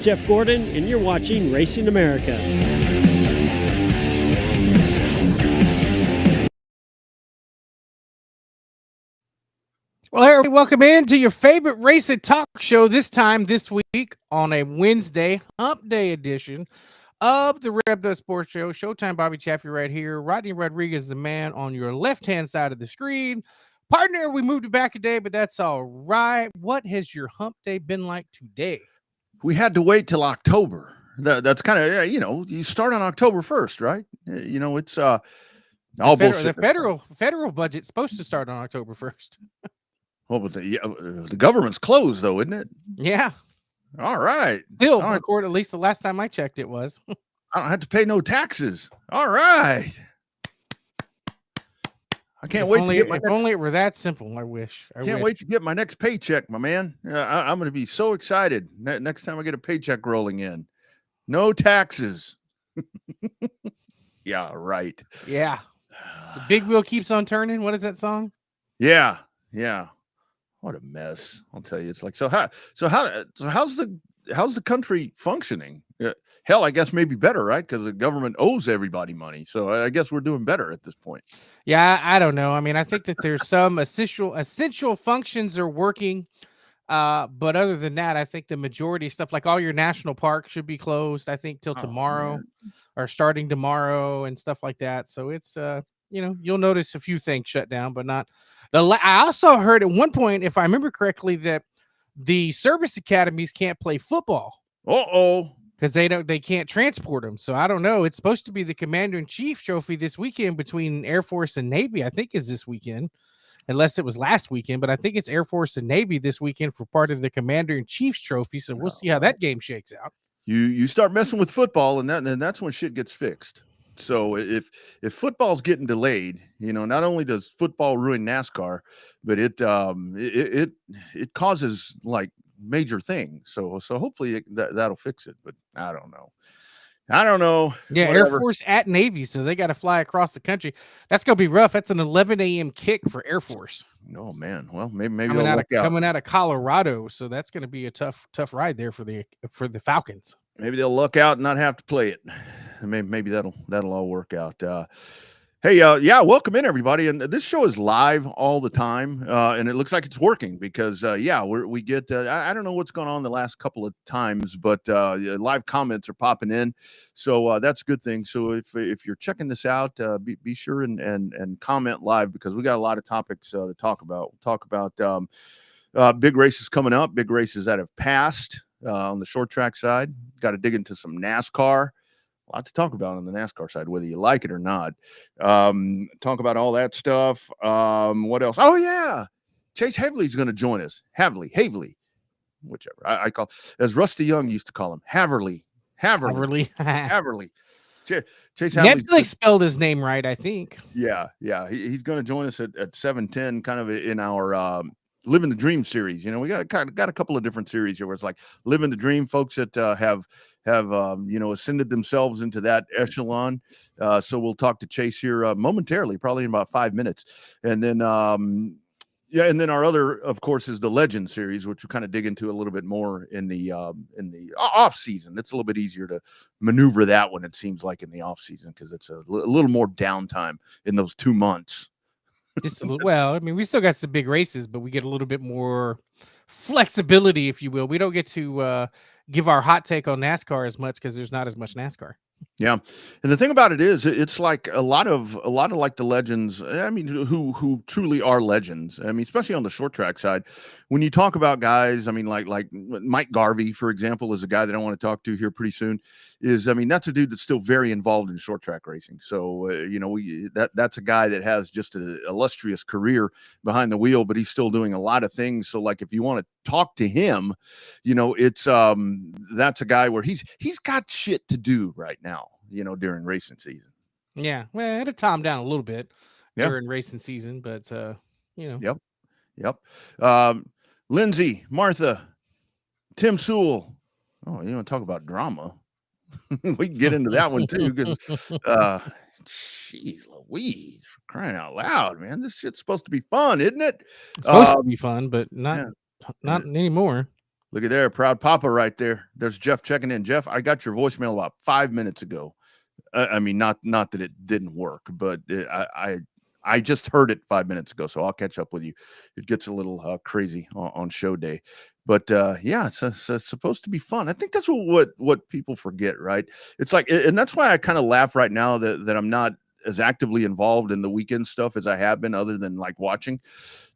Jeff Gordon, and you're watching Racing America. Well, hey, welcome into your favorite racing talk show this week on a Wednesday, hump day edition of the Revved Sports Show. Showtime Bobby Chaffee right here. Rodney Rodriguez is the man on your left-hand side of the screen. Partner, we moved it back a day, but that's all right. What has your hump day been like today? We had to wait till October. That's kind of, you start on October 1st, right? It's all bullshit. The federal budget's supposed to start on October 1st. Well, but the government's closed, though, isn't it? Yeah. All right. Still, at least the last time I checked, it was. I don't have to pay no taxes. All right. I can't wait to get my. If only it were that simple. I wish. I can't wait to get my next paycheck, my man. I'm going to be so excited next time I get a paycheck rolling in. No taxes. Yeah, right. Yeah. The big wheel keeps on turning. What is that song? Yeah. What a mess! I'll tell you. It's like how's the country functioning? Hell, I guess maybe better, right? Because the government owes everybody money, so I guess we're doing better at this point. Yeah, I don't know. I mean, I think that there's some essential functions are working, but other than that, I think the majority of stuff, like all your national parks, should be closed. I think till tomorrow, or starting tomorrow, and stuff like that. So it's you'll notice a few things shut down, but not. I also heard at one point, if I remember correctly, that the service academies can't play football. Because they can't transport them. So I don't know. It's supposed to be the Commander-in-Chief trophy this weekend between Air Force and Navy. I think is this weekend, unless it was last weekend. But I think it's Air Force and Navy this weekend for part of the Commander-in-Chief's trophy. So we'll see how that game shakes out. You start messing with football, and that's when shit gets fixed. So if football's getting delayed, not only does football ruin NASCAR, but it causes like major things. So hopefully that'll fix it. But I don't know. Yeah, whatever. Air Force at Navy, so they got to fly across the country. That's gonna be rough. That's an 11 a.m. kick for Air Force. Oh man, well maybe coming out of Colorado, so that's gonna be a tough ride there for the Falcons. Maybe they'll luck out and not have to play it. Maybe that'll all work out. Hey, welcome in everybody. And this show is live all the time, and it looks like it's working because we get. I don't know what's gone on the last couple of times, but live comments are popping in, so that's a good thing. So if you're checking this out, be sure and comment live because we got a lot of topics to talk about. We'll talk about big races coming up, big races that have passed. On the short track side, got to dig into some NASCAR. A lot to talk about on the NASCAR side, whether you like it or not. Talk about all that stuff. What else? Oh, yeah. Chase Havely's going to join us. Havely, whichever. I call, as Rusty Young used to call him, Haverly. Chase Havely. Netflix spelled his name right, I think. Yeah. He's going to join us at 7:10, kind of in our Living the Dream series. We got a couple of different series here where it's like Living the Dream, folks that have ascended themselves into that echelon. So we'll talk to Chase here momentarily, probably in about 5 minutes. And then and then our other, of course, is the Legend series, which we'll kind of dig into a little bit more in the off season. It's a little bit easier to maneuver that one, it seems like, in the off season, because it's a little more downtime in those 2 months. Well, I mean, we still got some big races, but we get a little bit more flexibility, if you will. We don't get to give our hot take on NASCAR as much because there's not as much NASCAR. Yeah, and the thing about it is, it's like a lot of like the legends. I mean, who truly are legends. I mean, especially on the short track side, when you talk about guys, I mean, like Mike Garvey, for example, is a guy that I want to talk to here pretty soon. That's a dude that's still very involved in short track racing. So that's a guy that has just an illustrious career behind the wheel, but he's still doing a lot of things. So like, if you want to talk to him, it's that's a guy where he's got shit to do right now, during racing season. Yeah, well, I had to calm down a little bit during racing season, but Yep. Lindsay, Martha, Tim Sewell. Oh, you want to talk about drama? We can get into that one too, because jeez Louise, for crying out loud, man, this shit's supposed to be fun, isn't it? It's supposed to be fun, but not anymore. Look at there, proud papa right there. There's Jeff checking in. Jeff, I got your voicemail about 5 minutes ago. I mean, not that it didn't work, but I just heard it 5 minutes ago, so I'll catch up with you. It gets a little crazy on show day, but yeah, it's supposed to be fun. I think that's what people forget, right? It's like, and that's why I kind of laugh right now that I'm not as actively involved in the weekend stuff as I have been, other than like watching,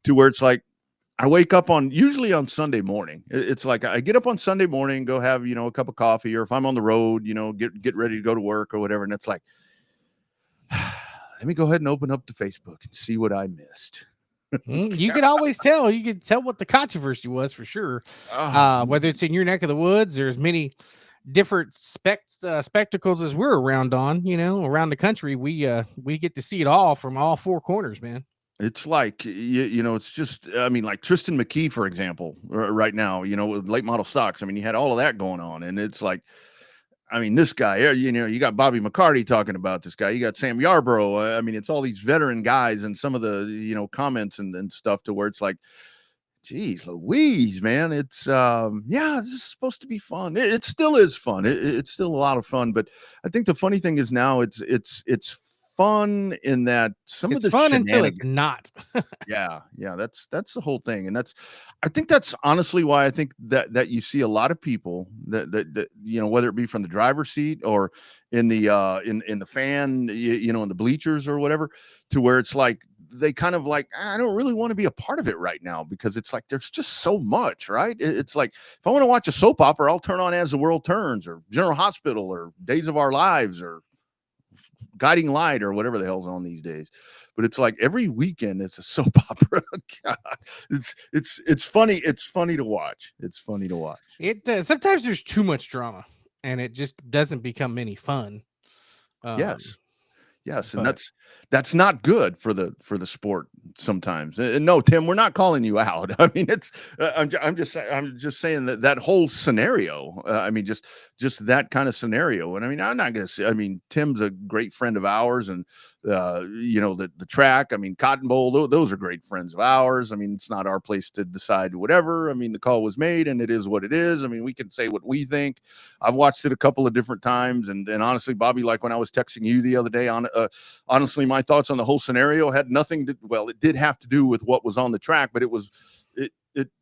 to where it's like I wake up usually on Sunday morning. It's like I get up on Sunday morning, go have, a cup of coffee, or if I'm on the road, get ready to go to work or whatever. And it's like, let me go ahead and open up the Facebook and see what I missed. You can always tell. You can tell what the controversy was for sure. Whether it's in your neck of the woods, there's many different spectacles as we're around the country. We get to see it all from all four corners, man. It's like, it's just, I mean, like Tristan McKee, for example, right now, with late model stocks. I mean, you had all of that going on, and it's like, I mean, this guy, you got Bobby McCarty talking about this guy. You got Sam Yarborough. I mean, it's all these veteran guys, and some of the, comments and stuff, to where it's like, geez Louise, man. It's, this is supposed to be fun. It still is fun. It's still a lot of fun. But I think the funny thing is now it's fun in that it's fun until it's not. yeah, that's the whole thing. And I think that's honestly why I think that you see a lot of people that whether it be from the driver's seat or in the in the fan, in the bleachers or whatever, to where it's like they kind of like, I don't really want to be a part of it right now, because it's like there's just so much, right? It's like, if I want to watch a soap opera, I'll turn on As the World Turns or General Hospital or Days of Our Lives or Guiding Light or whatever the hell's on these days. But it's like every weekend it's a soap opera. God, it's funny. It's funny to watch. It's funny to watch. It sometimes there's too much drama, and it just doesn't become any fun. Yes, and that's not good for the sport sometimes. And no, Tim, we're not calling you out. I mean, it's I'm just saying that whole scenario. I mean, just that kind of scenario. And I mean, I'm not going to say. I mean, Tim's a great friend of ours, and the track. I mean, Cotton Bowl. Those are great friends of ours. I mean, it's not our place to decide whatever. I mean, the call was made, and it is what it is. I mean, we can say what we think. I've watched it a couple of different times, and honestly, Bobby, like when I was texting you the other day honestly, my thoughts on the whole scenario had nothing to, well, it did have to do with what was on the track, but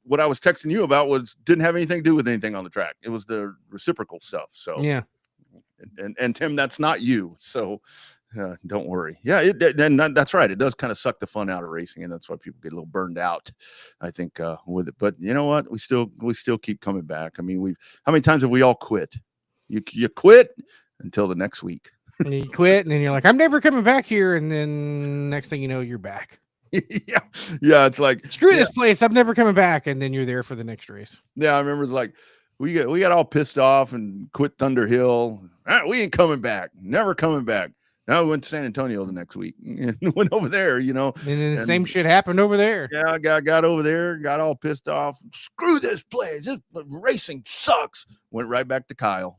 what I was texting you about didn't have anything to do with anything on the track. It was the reciprocal stuff. So yeah. And Tim, that's not you. So don't worry. Yeah. That's right. It does kind of suck the fun out of racing, and that's why people get a little burned out, I think, with it. But you know what? We still keep coming back. I mean, how many times have we all quit? You quit until the next week. And you quit, and then you're like, I'm never coming back here. And then next thing you know, you're back. Yeah. It's like, screw this place. I'm never coming back. And then you're there for the next race. Yeah. I remember it's like, we got all pissed off and quit Thunder Hill. We ain't coming back. Never coming back. Now we went to San Antonio the next week and went over there, And then the same shit happened over there. Yeah, I got over there, got all pissed off. Screw this place. This racing sucks. Went right back to Kyle.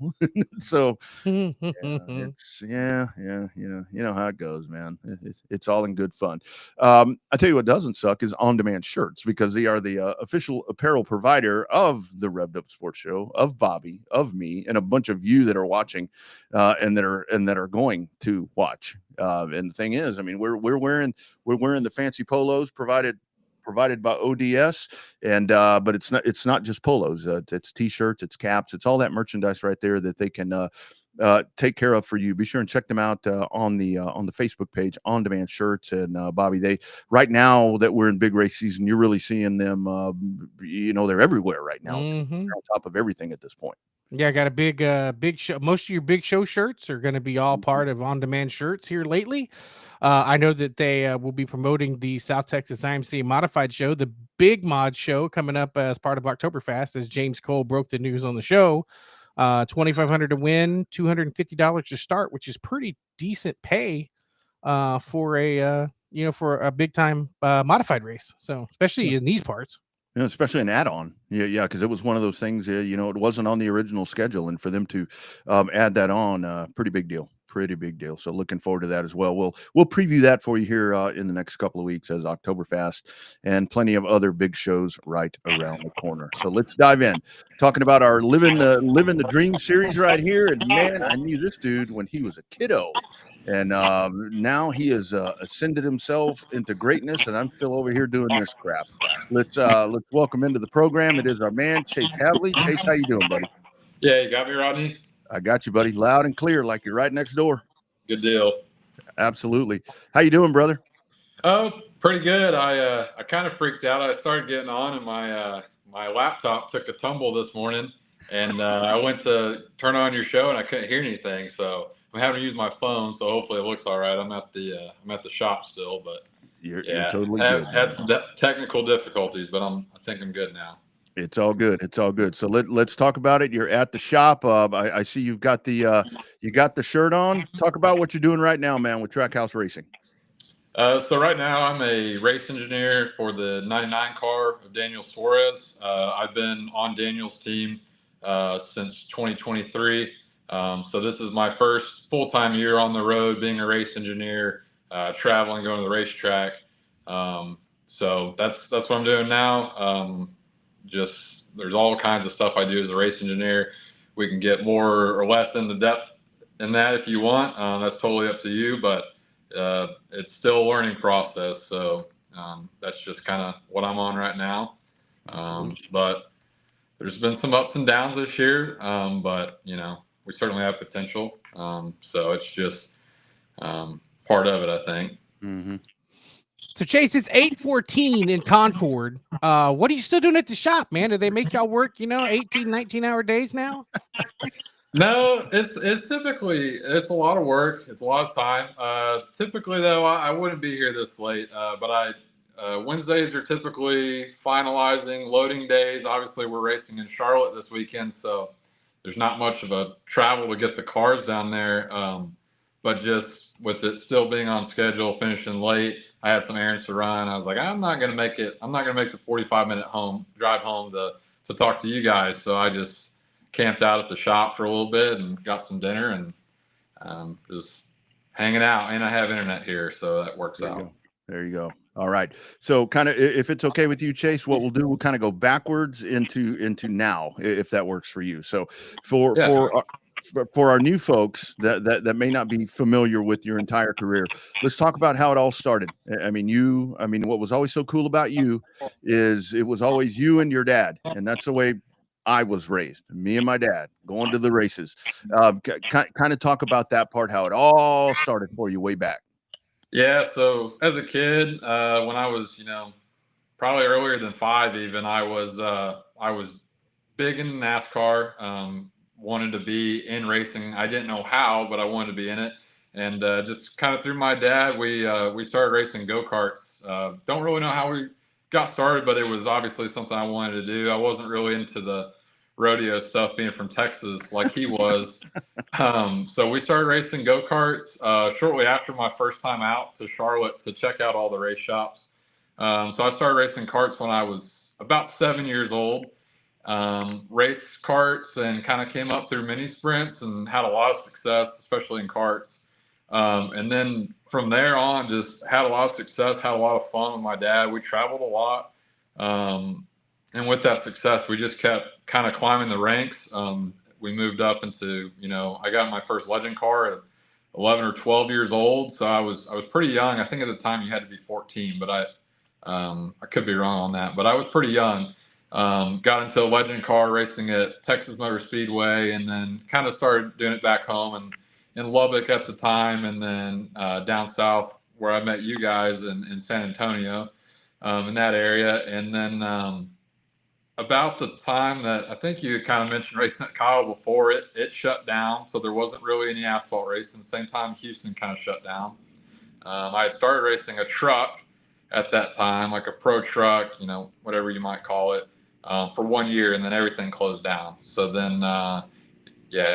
So it's you know how it goes, man. It's all in good fun. I tell you what doesn't suck is On-Demand shirts, because they are the official apparel provider of the Revved Up Sports Show, of Bobby, of me, and a bunch of you that are watching and that are going to watch. And the thing is, I mean, we're wearing the fancy polos provided by ODS, and but it's not just polos. It's t-shirts, it's caps, it's all that merchandise right there that they can take care of for you. Be sure and check them out on the Facebook page, On-Demand Shirts. And Bobby, right now that we're in big race season, you're really seeing them. They're everywhere right now. Mm-hmm. They're on top of everything at this point. Yeah, I got a big show. Most of your big show shirts are going to be all part of On-Demand Shirts here lately. I know that they will be promoting the South Texas IMC Modified Show, the Big Mod Show, coming up as part of Oktoberfest, as James Cole broke the news on the show. $2,500 to win, $250 to start, which is pretty decent pay for a big time modified race. So especially in these parts. Especially an add-on. Yeah, because it was one of those things, it wasn't on the original schedule, and for them to add that on, pretty big deal. Pretty big deal. So looking forward to that as well. We'll preview that for you here in the next couple of weeks as Oktoberfest and plenty of other big shows right around the corner. So let's dive in. Talking about our living the dream series right here. And man, I knew this dude when he was a kiddo, and now he has ascended himself into greatness. And I'm still over here doing this crap. Let's welcome into the program. It is our man Chase Havley. Chase, how you doing, buddy? Yeah, you got me, Rodney? I got you, buddy. Loud and clear, like you're right next door. Good deal. Absolutely. How you doing, brother? Oh, pretty good. I kind of freaked out. I started getting on, and my laptop took a tumble this morning, and I went to turn on your show, and I couldn't hear anything. So I'm having to use my phone. So hopefully it looks all right. I'm at the shop still, but you're totally good. Had some technical difficulties, but I think I'm good now. It's all good. It's all good. So let's talk about it. You're at the shop. I see you've got the shirt on. Talk about what you're doing right now, man, with Trackhouse Racing. So right now I'm a race engineer for the 99 car of Daniel Suarez. I've been on Daniel's team since 2023. So this is my first full-time year on the road being a race engineer, traveling, going to the racetrack. So that's what I'm doing now. Just there's all kinds of stuff I do as a race engineer. We can get more or less into depth in that if you want. That's totally up to you, but it's still a learning process. So that's just kind of what I'm on right now. But there's been some ups and downs this year, but you know, we certainly have potential. So it's just part of it, I think. Mm-hmm. So Chase, it's 8:14 in Concord. What are you still doing at the shop, man? Do they make y'all work, 18, 19-hour days now? No, it's typically it's a lot of work. It's a lot of time. Typically though, I wouldn't be here this late. But Wednesdays are typically finalizing loading days. Obviously, we're racing in Charlotte this weekend, so there's not much of a travel to get the cars down there. But just with it still being on schedule, finishing late, I had some errands to run. I was like, I'm not gonna make it. I'm not gonna make the 45-minute drive home to talk to you guys. So I just camped out at the shop for a little bit and got some dinner and just hanging out. And I have internet here, so that works out. There you go. All right. So kind of, if it's okay with you, Chase, what we'll do, we'll kind of go backwards into now, if that works for you. So for our new folks that may not be familiar with your entire career, let's talk about how it all started. I mean, what was always so cool about you is it was always you and your dad, and that's the way I was raised. Me and my dad going to the races. Kind of talk about that part, how it all started for you way back. Yeah. So as a kid, when I was, probably earlier than 5, even I was big into NASCAR. Wanted to be in racing. I didn't know how, but I wanted to be in it. And just kind of through my dad, we started racing go-karts. Don't really know how we got started, but it was obviously something I wanted to do. I wasn't really into the rodeo stuff, being from Texas like he was. So we started racing go-karts shortly after my first time out to Charlotte to check out all the race shops. So I started racing karts when I was about 7 years old. Raced karts and kind of came up through mini sprints and had a lot of success, especially in karts. And then from there on, just had a lot of success, had a lot of fun with my dad. We traveled a lot. And with that success, we just kept kind of climbing the ranks. We moved up into, I got my first legend car at 11 or 12 years old. So I was pretty young. I think at the time you had to be 14, but I could be wrong on that, but I was pretty young. Got into a legend car racing at Texas Motor Speedway, and then kind of started doing it back home and in Lubbock at the time, and then down south where I met you guys in San Antonio, in that area. And then about the time that I think you kind of mentioned racing at Kyle before, it shut down, so there wasn't really any asphalt racing. Same time Houston kind of shut down. I had started racing a truck at that time, like a pro truck, whatever you might call it, for 1 year, and then everything closed down. So then, I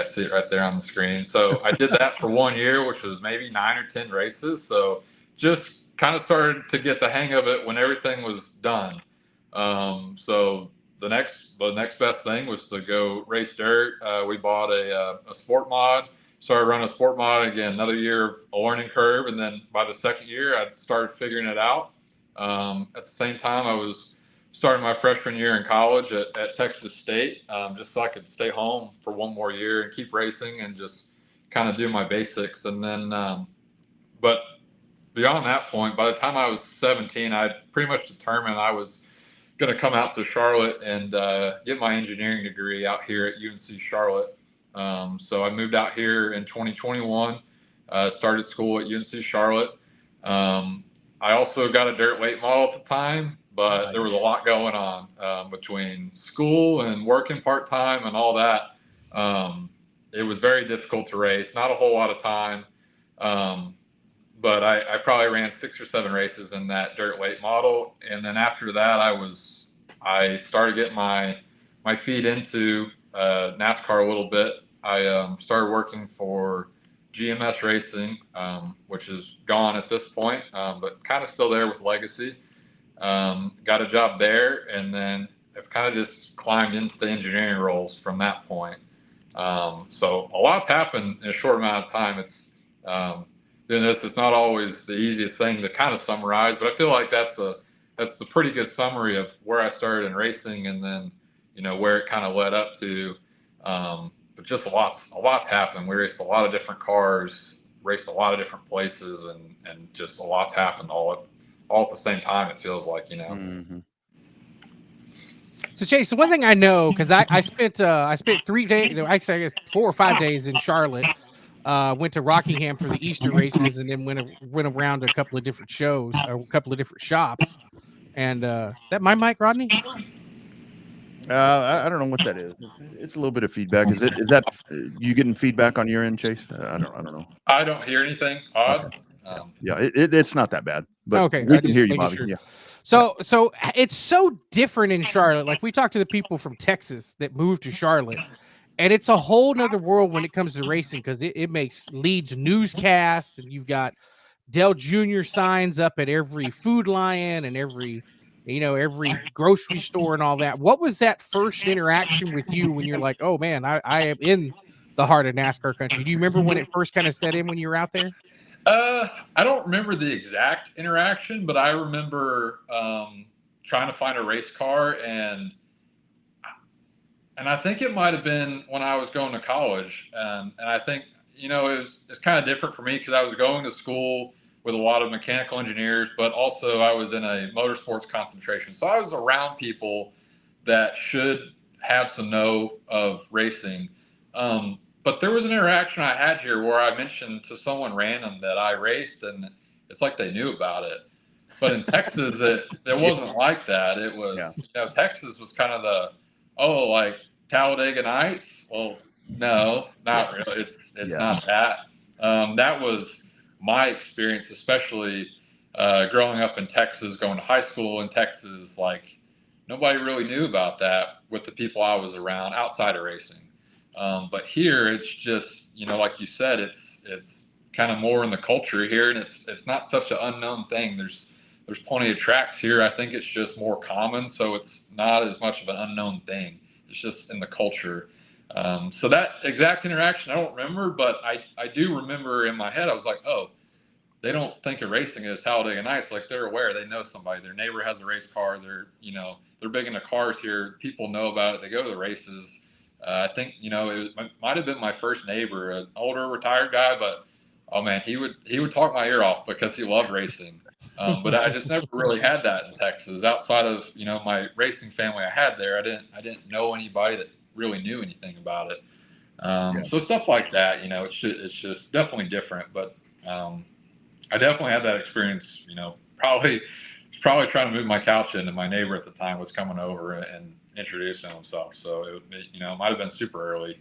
see it right there on the screen. So I did that for 1 year, which was maybe 9 or 10 races. So just kind of started to get the hang of it when everything was done. So the next best thing was to go race dirt. We bought a sport mod, started running a sport mod again, another year of a learning curve. And then by the second year, I started figuring it out. At the same time, I was starting my freshman year in college at Texas State, just so I could stay home for one more year and keep racing and just kind of do my basics. And then, but beyond that point, by the time I was 17, I'd pretty much determined I was going to come out to Charlotte and get my engineering degree out here at UNC Charlotte. So I moved out here in 2021, started school at UNC Charlotte. I also got a dirt weight model at the time, but there was a lot going on between school and working part-time and all that. It was very difficult to race, not a whole lot of time. But I probably ran 6 or 7 races in that dirt weight model. And then after that, I started getting my feet into NASCAR a little bit. I started working for GMS Racing, which is gone at this point, but kind of still there with legacy. Got a job there, and then I've kind of just climbed into the engineering roles from that point. So a lot's happened in a short amount of time. It's doing this, it's not always the easiest thing to kind of summarize, but I feel like that's a pretty good summary of where I started in racing, and then where it kind of led up to. But just a lot's happened. We raced a lot of different cars, raced a lot of different places, and just a lot's happened all at the same time. It feels like, Mm-hmm. So Chase, the one thing I know, because I spent 3 days, actually I guess 4 or 5 days in Charlotte. Went to Rockingham for the Easter races, and then went around to a couple of different shows, or a couple of different shops. And that my mic, Rodney? I don't know what that is. It's a little bit of feedback. Is that you getting feedback on your end, Chase? I don't know. I don't hear anything odd. Okay. Yeah, it's not that bad. But okay, we can hear you, Bobby. Sure. Yeah. So it's so different in Charlotte. Like, we talked to the people from Texas that moved to Charlotte, and it's a whole nother world when it comes to racing, because it leads newscasts, and you've got Dell Jr. signs up at every Food Lion and every grocery store and all that. What was that first interaction with you when you're like, oh man, I am in the heart of NASCAR country? Do you remember when it first kind of set in when you were out there? I don't remember the exact interaction, but I remember trying to find a race car, and I think it might have been when I was going to college, and I think it's kind of different for me because I was going to school with a lot of mechanical engineers, but also I was in a motorsports concentration, so I was around people that should have some know of racing. But there was an interaction I had here where I mentioned to someone random that I raced, and it's like they knew about it. But in Texas, it wasn't like that. It was, Texas was kind of like Talladega Nights. Well, no, not really. It's not that. That was my experience, especially growing up in Texas, going to high school in Texas. Like, nobody really knew about that with the people I was around outside of racing. But here, it's just, like you said, it's kind of more in the culture here, and it's not such an unknown thing. There's plenty of tracks here. I think it's just more common, so it's not as much of an unknown thing. It's just in the culture. So that exact interaction, I don't remember, but I do remember in my head, I was like, oh, they don't think of racing as Talladega Nights. Like, they're aware, they know somebody, their neighbor has a race car. They're big into cars here. People know about it. They go to the races. I think, it might have been my first neighbor, an older retired guy, but oh man, he would talk my ear off because he loved racing. But I just never really had that in Texas outside of, my racing family I had there. I didn't know anybody that really knew anything about it. So stuff like that, it's just definitely different, but I definitely had that experience, probably trying to move my couch in, and my neighbor at the time was coming over and introducing himself. So it might have been super early.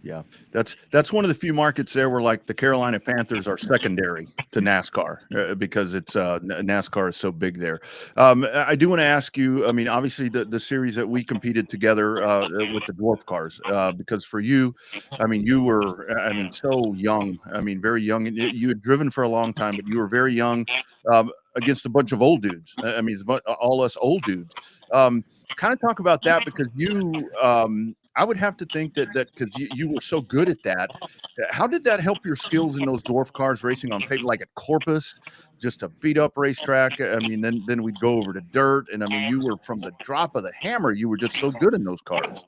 Yeah, that's one of the few markets there where, like, the Carolina Panthers are secondary to NASCAR because it's NASCAR is so big there. I do want to ask you, I mean, obviously the series that we competed together with the dwarf cars, because for you, I mean, you were, so young. I mean, very young. You had driven for a long time, but you were very young against a bunch of old dudes. I mean, all us old dudes. Kind of talk about that, because you I would have to think that because you were so good at that, how did that help your skills in those dwarf cars racing on paper, like at Corpus, just a beat up racetrack? I mean, then we'd go over to dirt, and I mean, you were from the drop of the hammer. You were just so good in those cars.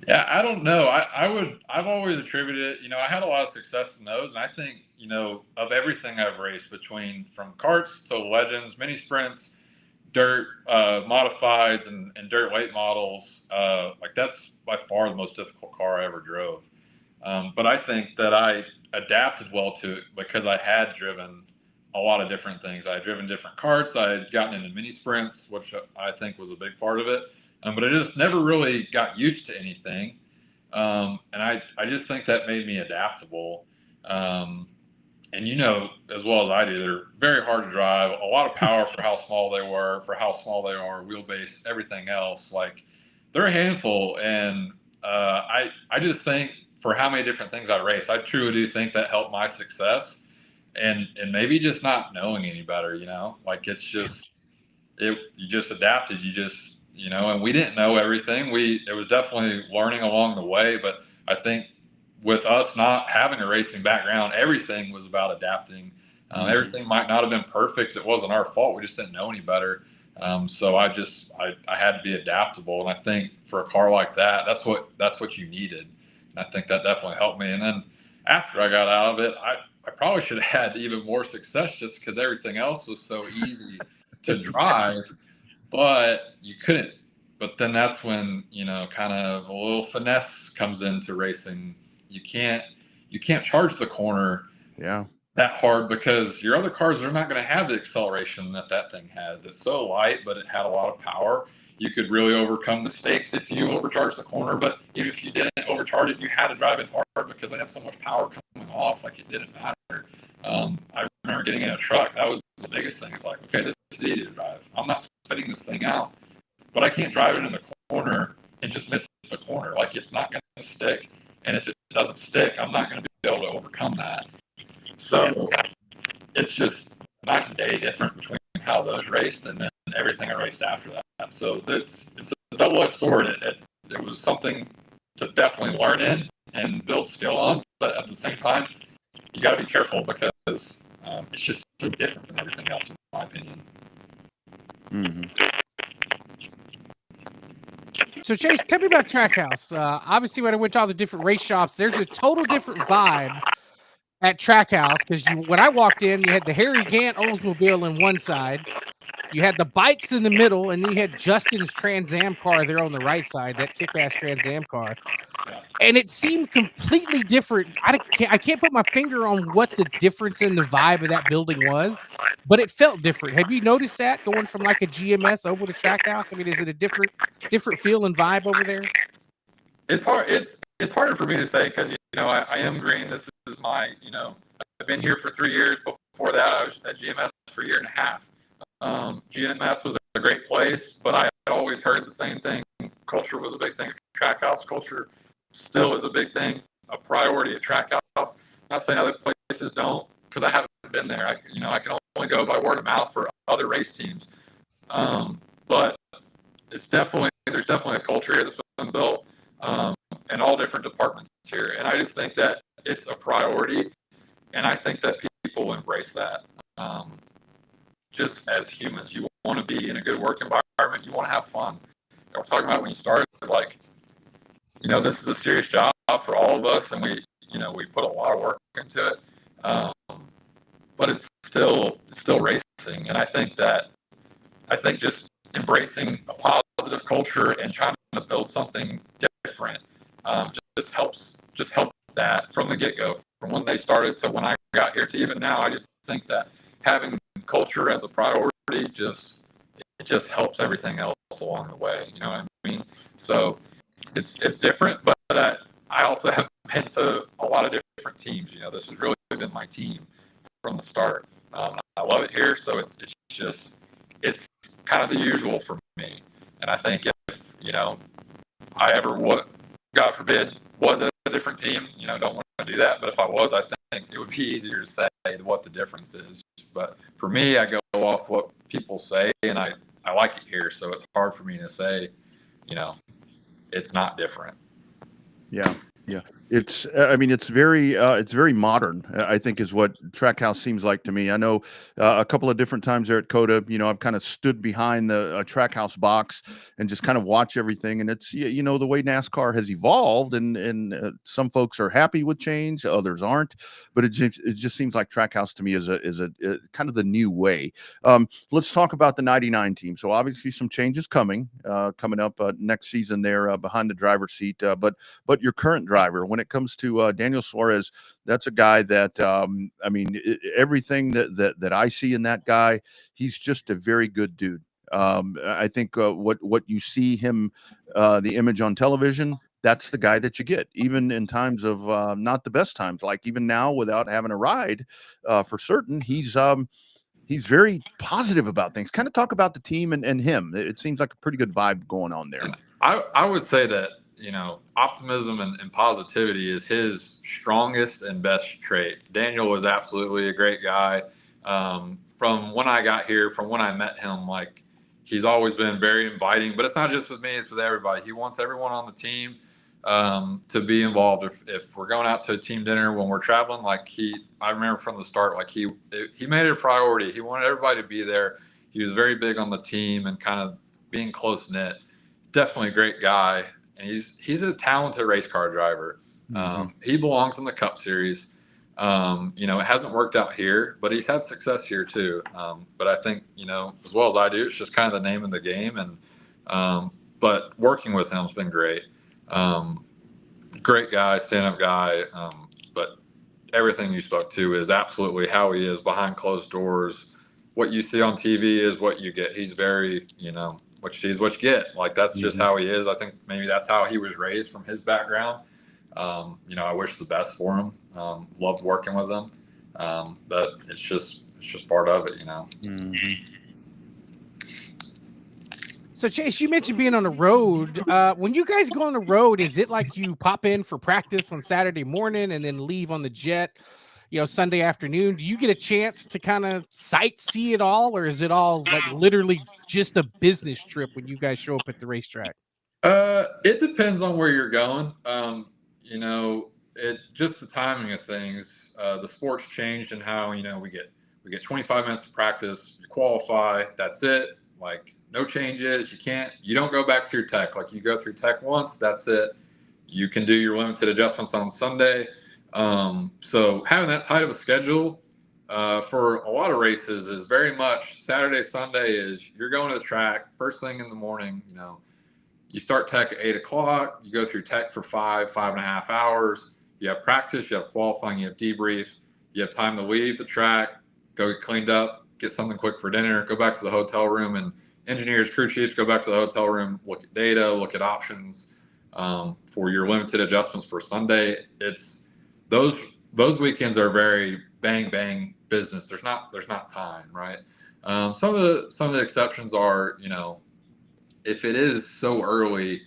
Yeah, I don't know. I've always attributed it, I had a lot of success in those. And I think, of everything I've raced from karts to legends, mini sprints, dirt, modifieds and dirt late models, like that's by far the most difficult car I ever drove. But I think that I adapted well to it because I had driven a lot of different things. I had driven different karts. I had gotten into mini sprints, which I think was a big part of it. But I just never really got used to anything. And I just think that made me adaptable. And as well as I do, they're very hard to drive, a lot of power for how small they are, wheelbase, everything else. Like, they're a handful. And I just think for how many different things I race, I truly do think that helped my success. And maybe just not knowing any better, like it's just, you just adapted, and we didn't know everything. It was definitely learning along the way, but I think with us not having a racing background, everything was about adapting. Everything might not have been perfect. It wasn't our fault. We just didn't know any better. So I had to be adaptable. And I think for a car like that, that's what you needed. And I think that definitely helped me. And then after I got out of it, I probably should have had even more success just because everything else was so easy to drive, but you couldn't. But then that's when, kind of a little finesse comes into racing. You can't charge the corner that hard because your other cars are not going to have the acceleration that thing had. It's so light, but it had a lot of power. You could really overcome mistakes if you overcharged the corner, but even if you didn't overcharge it, you had to drive it hard because it had so much power coming off, like it didn't matter. I remember getting in a truck. That was the biggest thing. It's like, okay, this is easy to drive. I'm not spitting this thing out, but I can't drive it in the corner and just miss the corner. Like, it's not going to stick. And if it doesn't stick, I'm not going to be able to overcome that. So it's just night and day different between how those raced and then everything I raced after that. So it's a double-edged sword. It was something to definitely learn in and build skill on, but at the same time, you got to be careful because it's just so different than everything else, in my opinion. So Chase, tell me about Trackhouse. Obviously, when I went to all the different race shops, there's a total different vibe at Trackhouse because when I walked in, you had the Harry Gant Oldsmobile on one side, you had the bikes in the middle, and then you had Justin's Trans Am car there on the right side, that kick-ass Trans Am car. And it seemed completely different. I can't put my finger on what the difference in the vibe of that building was, but it felt different. Have you noticed that going from like a GMS over to Trackhouse? I mean, is it a different feel and vibe over there? It's hard. It's harder for me to say because I am green. This is my I've been here for 3 years. Before that, I was at GMS for a year and a half. GMS was a great place, but I had always heard the same thing. Culture was a big thing. Trackhouse culture still is a big thing, a priority at Trackhouse. Not saying other places don't, because I haven't been there. I can only go by word of mouth for other race teams. But there's definitely a culture here that's been built in all different departments here, and I just think that it's a priority, and I think that people embrace that. Just as humans, you want to be in a good work environment. You want to have fun. We're talking about when you started, like, this is a serious job for all of us, and we put a lot of work into it. But it's still racing, and I think just embracing a positive culture and trying to build something different just helps that from the get-go, from when they started to when I got here to even now. I just think that having culture as a priority just helps everything else along the way. You know what I mean? So it's different, but I also have been to a lot of different teams. This has really been my team from the start. I love it here, so it's kind of the usual for me. And I think if I ever God forbid, was at a different team, don't want to do that. But if I was, I think it would be easier to say what the difference is. But for me, I go off what people say, and I like it here. So it's hard for me to say, it's not different. Yeah. Yeah. It's, I mean, it's very modern, I think is what Trackhouse seems like to me. I know a couple of different times there at COTA, I've kind of stood behind the Trackhouse box and just kind of watch everything. And it's, the way NASCAR has evolved and some folks are happy with change, others aren't, but it just seems like Trackhouse to me is a kind of the new way. Let's talk about the 99 team. So obviously some changes coming up next season there behind the driver's seat. But your current driver, when it comes to Daniel Suarez, that's a guy that everything that I see in that guy, he's just a very good dude. I think what you see him, the image on television, that's the guy that you get, even in times of not the best times, like even now without having a ride for certain. He's very positive about things. Kind of talk about the team and him. It seems like a pretty good vibe going on there. I would say that, optimism and positivity is his strongest and best trait. Daniel is absolutely a great guy. From when I got here, from when I met him, like he's always been very inviting, but it's not just with me, it's with everybody. He wants everyone on the team to be involved. If we're going out to a team dinner, when we're traveling, I remember from the start, like he made it a priority. He wanted everybody to be there. He was very big on the team and kind of being close knit. Definitely a great guy. And he's a talented race car driver. He belongs in the Cup Series. It hasn't worked out here, but he's had success here too. But I think, as well as I do, it's just kind of the name of the game. And but working with him has been great. Great guy, stand-up guy. But everything you spoke to is absolutely how he is behind closed doors. What you see on TV is what you get. He's very, what you see is what you get. Like, that's just how he is. I think maybe that's how he was raised from his background. I wish the best for him. Loved working with him. But it's just part of it, So Chase, you mentioned being on the road. When you guys go on the road, is it like you pop in for practice on Saturday morning and then leave on the jet, Sunday afternoon? Do you get a chance to kind of sightsee it all, or is it all like literally just a business trip when you guys show up at the racetrack? It depends on where you're going. It just the timing of things. The sport's changed in how, we get 25 minutes of practice, you qualify, that's it. Like, no changes. You don't go back through tech. Like, you go through tech once, that's it. You can do your limited adjustments on Sunday. So having that tight of a schedule for a lot of races is very much Saturday, Sunday is you're going to the track first thing in the morning. You start tech at 8 o'clock, you go through tech for 5.5 hours. You have practice, you have qualifying, you have debriefs, you have time to leave the track, go get cleaned up, get something quick for dinner, go back to the hotel room, and engineers, crew chiefs go back to the hotel room, look at data, look at options for your limited adjustments for Sunday. It's those weekends are very bang bang business. There's not time, right? Some of the exceptions are, if it is so early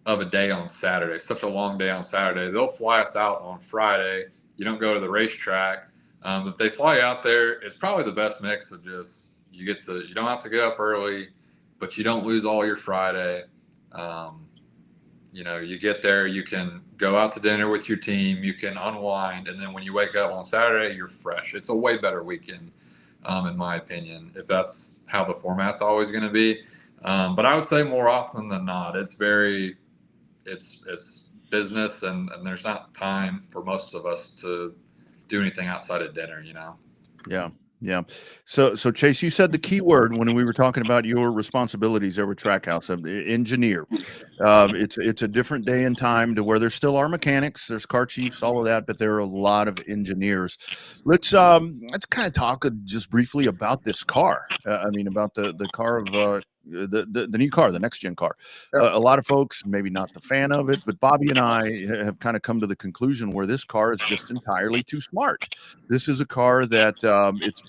of a day on Saturday, such a long day on Saturday, they'll fly us out on Friday. You don't go to the racetrack. If they fly out there, it's probably the best mix of just you don't have to get up early, but you don't lose all your Friday. You get there, you can go out to dinner with your team, you can unwind, and then when you wake up on Saturday, you're fresh. It's a way better weekend, in my opinion, if that's how the format's always going to be. But I would say more often than not, it's business, and there's not time for most of us to do anything outside of dinner, Yeah. So Chase, you said the key word when we were talking about your responsibilities over Trackhouse, engineer. It's a different day and time to where there still are mechanics, there's car chiefs, all of that, but there are a lot of engineers. Let's kind of talk just briefly about this car. About the car of the new car, the next gen car. A lot of folks maybe not the fan of it, but Bobby and I have kind of come to the conclusion where this car is just entirely too smart. This is a car that it's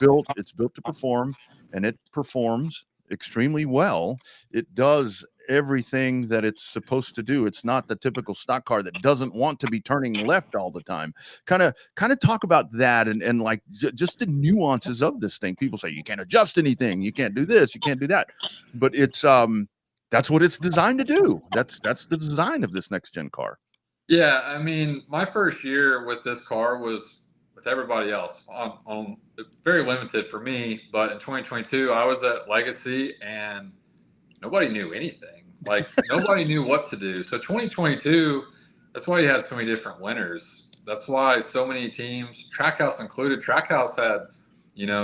built to perform, and it performs extremely well. It does everything that it's supposed to do. It's not the typical stock car that doesn't want to be turning left all the time. Kind of talk about that and like just the nuances of this thing. People say you can't adjust anything, you can't do this, you can't do that, but it's that's what it's designed to do. That's the design of this next gen car. Yeah, I mean, my first year with this car was with everybody else on very limited for me. But in 2022, I was at Legacy and nobody knew anything. Like nobody knew what to do. So 2022, that's why you had so many different winners. That's why so many teams, Trackhouse included. Trackhouse had,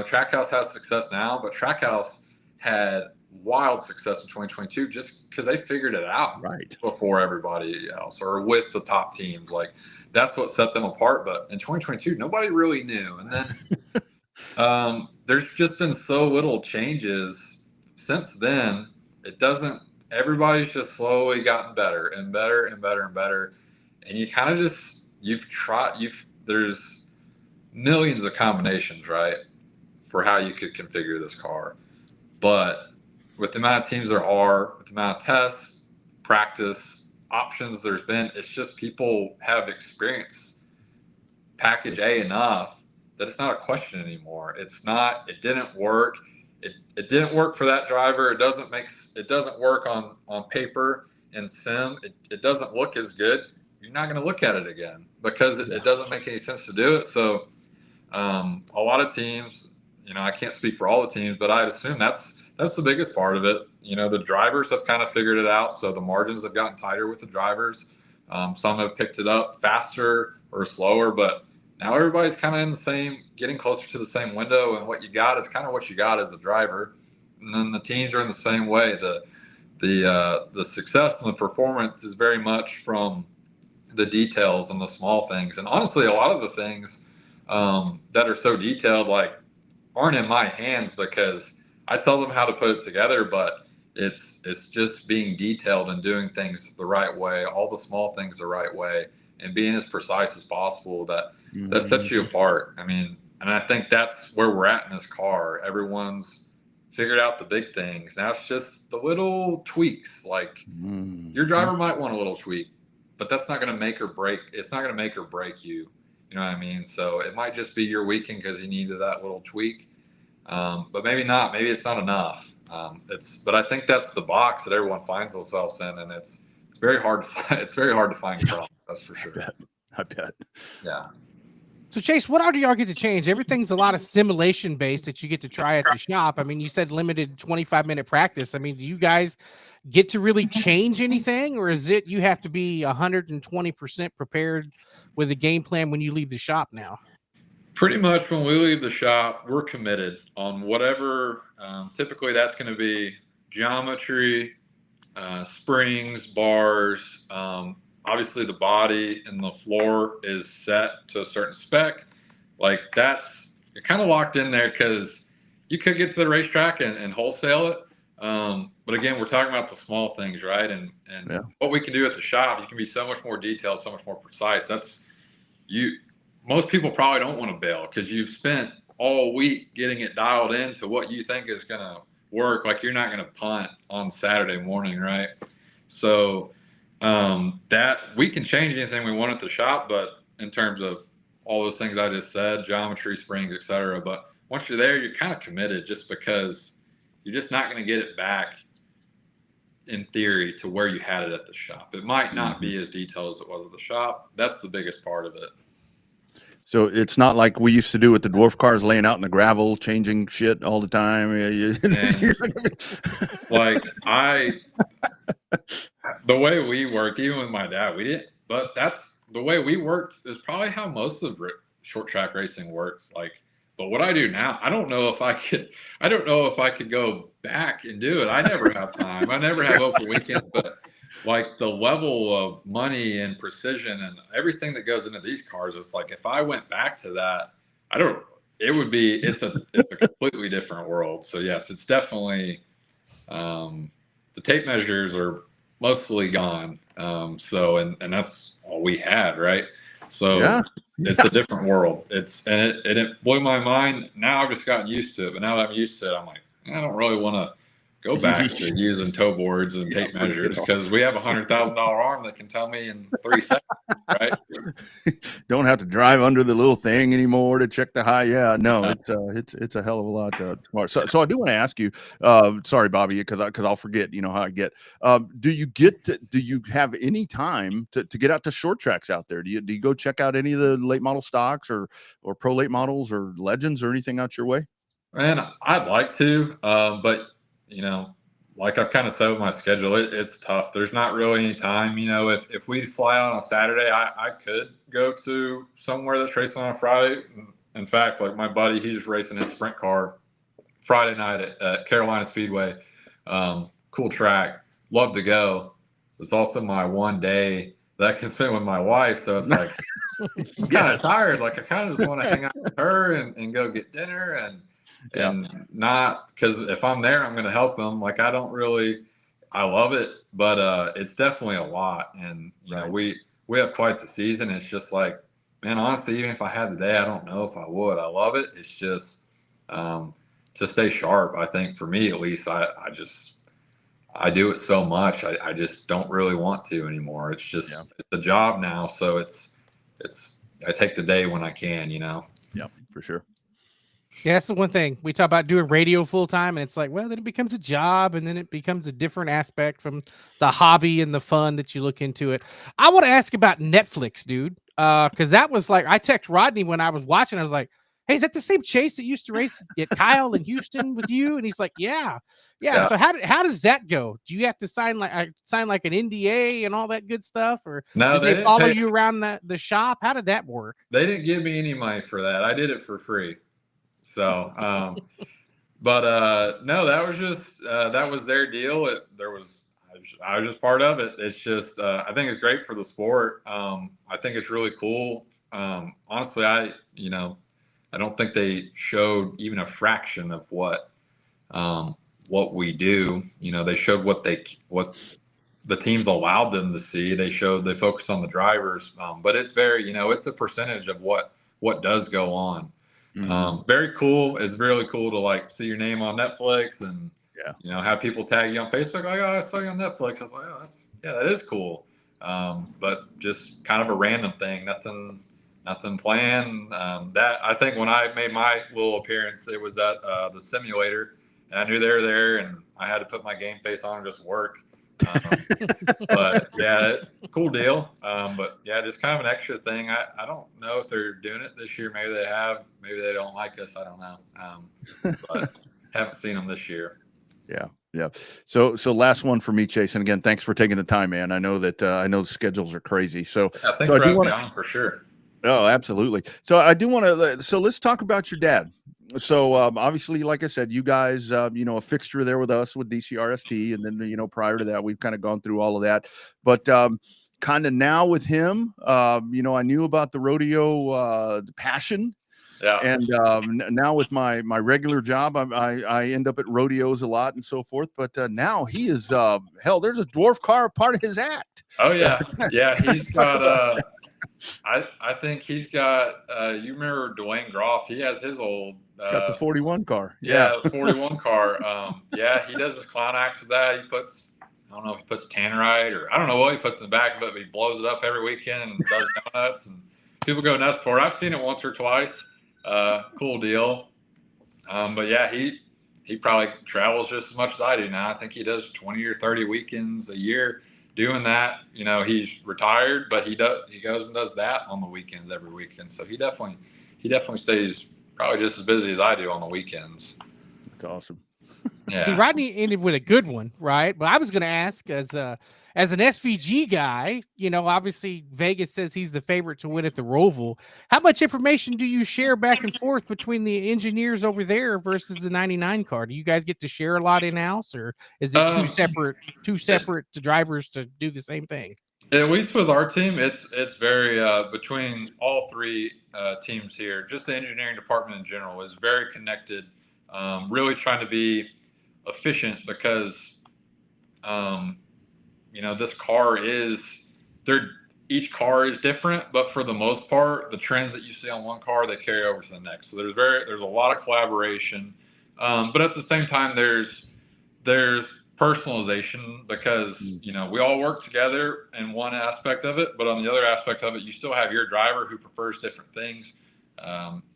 Trackhouse has success now, but Trackhouse had wild success in 2022 just because they figured it out Right before everybody else or with the top teams. Like that's what set them apart. But in 2022, nobody really knew. And then there's just been so little changes since then. Everybody's just slowly gotten better and better and better and better. And you kind of there's millions of combinations, right, for how you could configure this car. But with the amount of teams there are, with the amount of tests, practice, options there's been, it's just people have experienced package A enough that it's not a question anymore. It didn't work. It didn't work for that driver. It doesn't work on paper and sim. It doesn't look as good. You're not going to look at it again because it doesn't make any sense to do it. So a lot of teams, I can't speak for all the teams, but I'd assume that's the biggest part of it. The drivers have kind of figured it out. So the margins have gotten tighter with the drivers. Some have picked it up faster or slower, but now everybody's kind of getting closer to the same window, and what you got is kind of what you got as a driver. And then the teams are in the same way. The success and the performance is very much from the details and the small things. And honestly, a lot of the things that are so detailed, like, aren't in my hands because I tell them how to put it together, but it's just being detailed and doing things the right way, all the small things the right way, and being as precise as possible that sets you apart. I mean, and I think that's where we're at in this car. Everyone's figured out the big things. Now it's just the little tweaks. Like your driver might want a little tweak, but that's not going to make or break. It's not going to make or break you. You know what I mean? So it might just be your weekend because you needed that little tweak. But maybe not. Maybe it's not enough. But I think that's the box that everyone finds themselves in, and it's very hard to find. It's very hard to find problems. That's for sure. I bet. Yeah. So Chase, what do y'all get to change? Everything's a lot of simulation based that you get to try at the shop. I mean, you said limited 25-minute practice. I mean, do you guys get to really change anything, or is it you have to be 120% prepared with a game plan when you leave the shop now? Pretty much when we leave the shop, we're committed on whatever. Typically, that's going to be geometry, springs, bars. Obviously, the body and the floor is set to a certain spec. Like you're kind of locked in there because you could get to the racetrack and wholesale it. But again, we're talking about the small things, right? And what we can do at the shop, you can be so much more detailed, so much more precise. Most people probably don't want to bail because you've spent all week getting it dialed in to what you think is going to work. Like you're not going to punt on Saturday morning, right? So that we can change anything we want at the shop, but in terms of all those things I just said, geometry, springs, etc. But once you're there, you're kind of committed just because you're just not going to get it back in theory to where you had it at the shop. It might not be as detailed as it was at the shop. That's the biggest part of it. So it's not like we used to do with the dwarf cars, laying out in the gravel, changing shit all the time. The way we worked, even with my dad, we didn't. But that's the way we worked. Is probably how most of short track racing works. But what I do now, I don't know if I could go back and do it. I never have time. I never have open weekends. But like the level of money and precision and everything that goes into these cars, it's like if I went back to that, it's a completely different world. So yes, it's definitely the tape measures are mostly gone. And that's all we had, right? So it's a different world. It blew my mind. Now I've just gotten used to it. But now that I'm used to it, I'm like, I don't really want to go back to using toe boards and tape measures, because we have a $100,000 arm that can tell me in 3 seconds, right? Don't have to drive under the little thing anymore to check the height. Yeah, no, it's a hell of a lot smart. So I do want to ask you, sorry, Bobby, because I'll forget, you know how I get. Do you have any time to get out to short tracks out there? Do you go check out any of the late model stocks or pro late models or legends or anything out your way? Man, I'd like to, but you know, like I've kind of said with my schedule, it's tough. There's not really any time. You know, if we fly out on a Saturday, I could go to somewhere that's racing on a Friday. In fact, like my buddy, he's racing his sprint car Friday night at Carolina Speedway. Cool track. Love to go. It's also my one day that I can spend with my wife. So it's like, I'm kind of tired. Like I kind of just want to hang out with her and go get dinner and not, because if I'm there, I'm going to help them. Like I love it, but it's definitely a lot. And you know, we have quite the season. It's just like, man, honestly, even if I had the day, I don't know if I would. I love it. It's just to stay sharp. I think for me, at least, I do it so much. I just don't really want to anymore. It's just it's a job now, so it's I take the day when I can. You know. Yeah, for sure. Yeah, that's the one thing we talk about, doing radio full time, and it's like, well, then it becomes a job, and then it becomes a different aspect from the hobby and the fun that you look into it. I want to ask about Netflix, dude, because that was like, I text Rodney when I was watching. I was like, hey, is that the same Chase that used to race at Kyle in Houston with you? And he's like, yeah. So how does that go? Do you have to sign like an NDA and all that good stuff, or no? Did they follow you around the shop? How did that work? They didn't give me any money for that. I did it for free. So, but no, that was just that was their deal. I was just part of it. It's just I think it's great for the sport. I think it's really cool. Honestly, I don't think they showed even a fraction of what we do. You know, they showed what the teams allowed them to see. They focused on the drivers, but it's very, it's a percentage of what does go on. Very cool. It's really cool to like see your name on Netflix and have people tag you on Facebook like, oh, I saw you on Netflix. I was like, oh, that is cool. But just kind of a random thing, nothing planned. That I think when I made my little appearance, it was at the simulator, and I knew they were there, and I had to put my game face on and just work. But yeah, cool deal. But yeah, just kind of an extra thing. I don't know if they're doing it this year. Maybe they have. Maybe they don't like us. I don't know. But haven't seen them this year. Yeah. So last one for me, Chase. And again, thanks for taking the time, man. I know that the schedules are crazy. So thanks for having me on for sure. Oh, absolutely. So I do want to. So let's talk about your dad. So obviously, like I said, you guys, a fixture there with us with DCRST, and then prior to that, we've kind of gone through all of that. But kind of now with him, I knew about the rodeo passion. Yeah. And now with my regular job, I end up at rodeos a lot and so forth. But now he is hell. There's a dwarf car part of his act. Oh yeah, yeah. He's got. I think he's got. You remember Dwayne Groff? He has his old. Got the 41 car. Yeah, the 41 car. Yeah, he does his clown acts with that. He puts. I don't know if he puts tannerite or I don't know what he puts in the back of it, but he blows it up every weekend and does donuts, and people go nuts for it. I've seen it once or twice. Cool deal. But yeah, he probably travels just as much as I do now. I think he does 20 or 30 weekends a year doing that. He's retired, but he goes and does that on the weekends every weekend. So he definitely stays probably just as busy as I do on the weekends. That's awesome. Yeah. See, Rodney ended with a good one, right? But I was going to ask, as an SVG guy, obviously Vegas says he's the favorite to win at the Roval. How much information do you share back and forth between the engineers over there versus the 99 car? Do you guys get to share a lot in-house, or is it two separate drivers to do the same thing? At least with our team, it's very between all three teams here. Just the engineering department in general is very connected. Really trying to be efficient because, this car each car is different, but for the most part, the trends that you see on one car, they carry over to the next. So there's a lot of collaboration. But at the same time, there's there's personalization because, you know, we all work together in one aspect of it, but on the other aspect of it, you still have your driver who prefers different things.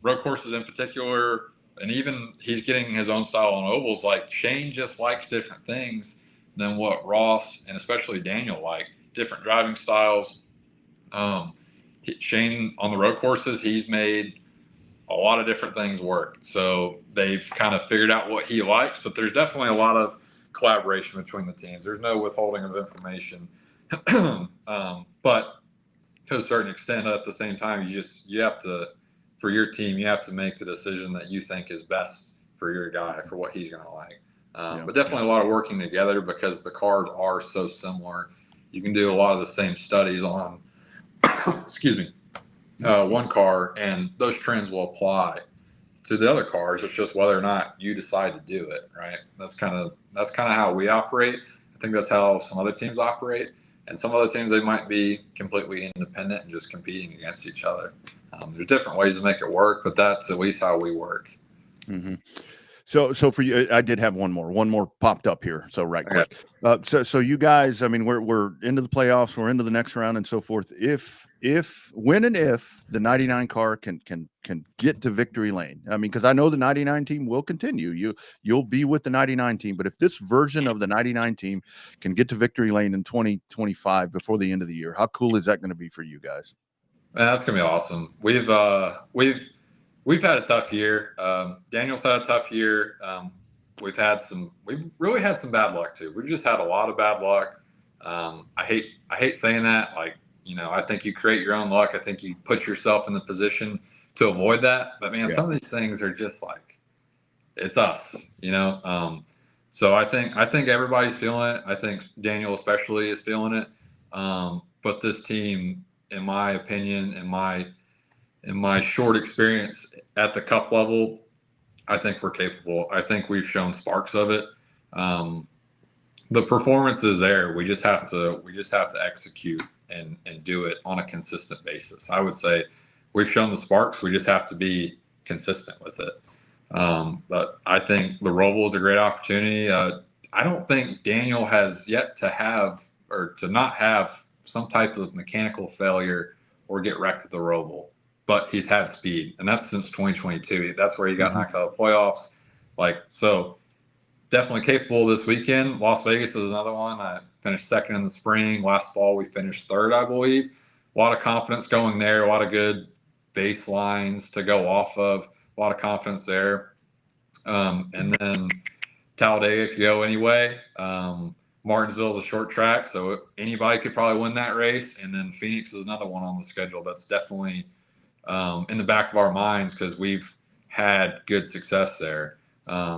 Road courses in particular, and even he's getting his own style on ovals. Like Shane just likes different things than what Ross and especially Daniel like, different driving styles. Shane on the road courses, he's made a lot of different things work. So they've kind of figured out what he likes, but there's definitely a lot of collaboration between the teams. There's no withholding of information. But to a certain extent, at the same time, you have to, for your team, you have to make the decision that you think is best for your guy, for what he's going to like. But definitely a lot of working together because the cars are so similar. You can do a lot of the same studies on, excuse me, one car, and those trends will apply to the other cars. It's just whether or not you decide to do it, right? That's kind of how we operate. I think that's how some other teams operate, and some other teams, they might be completely independent and just competing against each other. There's different ways to make it work, but that's at least how we work. Mm-hmm. So for you, I did have one more popped up here. So right quick. So you guys, I mean, we're into the playoffs, we're into the next round and so forth. When the 99 car can get to victory lane, I mean, because I know the 99 team will continue. You'll be with the 99 team, but if this version of the 99 team can get to victory lane in 2025 before the end of the year, how cool is that going to be for you guys? Man, that's gonna be awesome. We've had a tough year. Daniel's had a tough year. We've really had some bad luck too. We've just had a lot of bad luck. I hate saying that. Like, you know, I think you create your own luck. I think you put yourself in the position to avoid that. But man, some of these things are just like, it's us, you know? So I think everybody's feeling it. I think Daniel especially is feeling it. But this team, in my opinion, in my short experience at the cup level, I think we're capable. I think we've shown sparks of it. The performance is there. We just have to execute and do it on a consistent basis. I would say we've shown the sparks. We just have to be consistent with it. But I think the Roval is a great opportunity. I don't think Daniel has yet to have or to not have some type of mechanical failure or get wrecked at the Roval. But he's had speed, and that's since 2022. That's where he got knocked out of the playoffs. So definitely capable this weekend. Las Vegas is another one. I finished second in the spring. Last fall, we finished third, I believe. A lot of confidence going there. A lot of good baselines to go off of. A lot of confidence there. And then Talladega could go anyway. Martinsville is a short track, so anybody could probably win that race. And then Phoenix is another one on the schedule that's definitely in the back of our minds because we've had good success there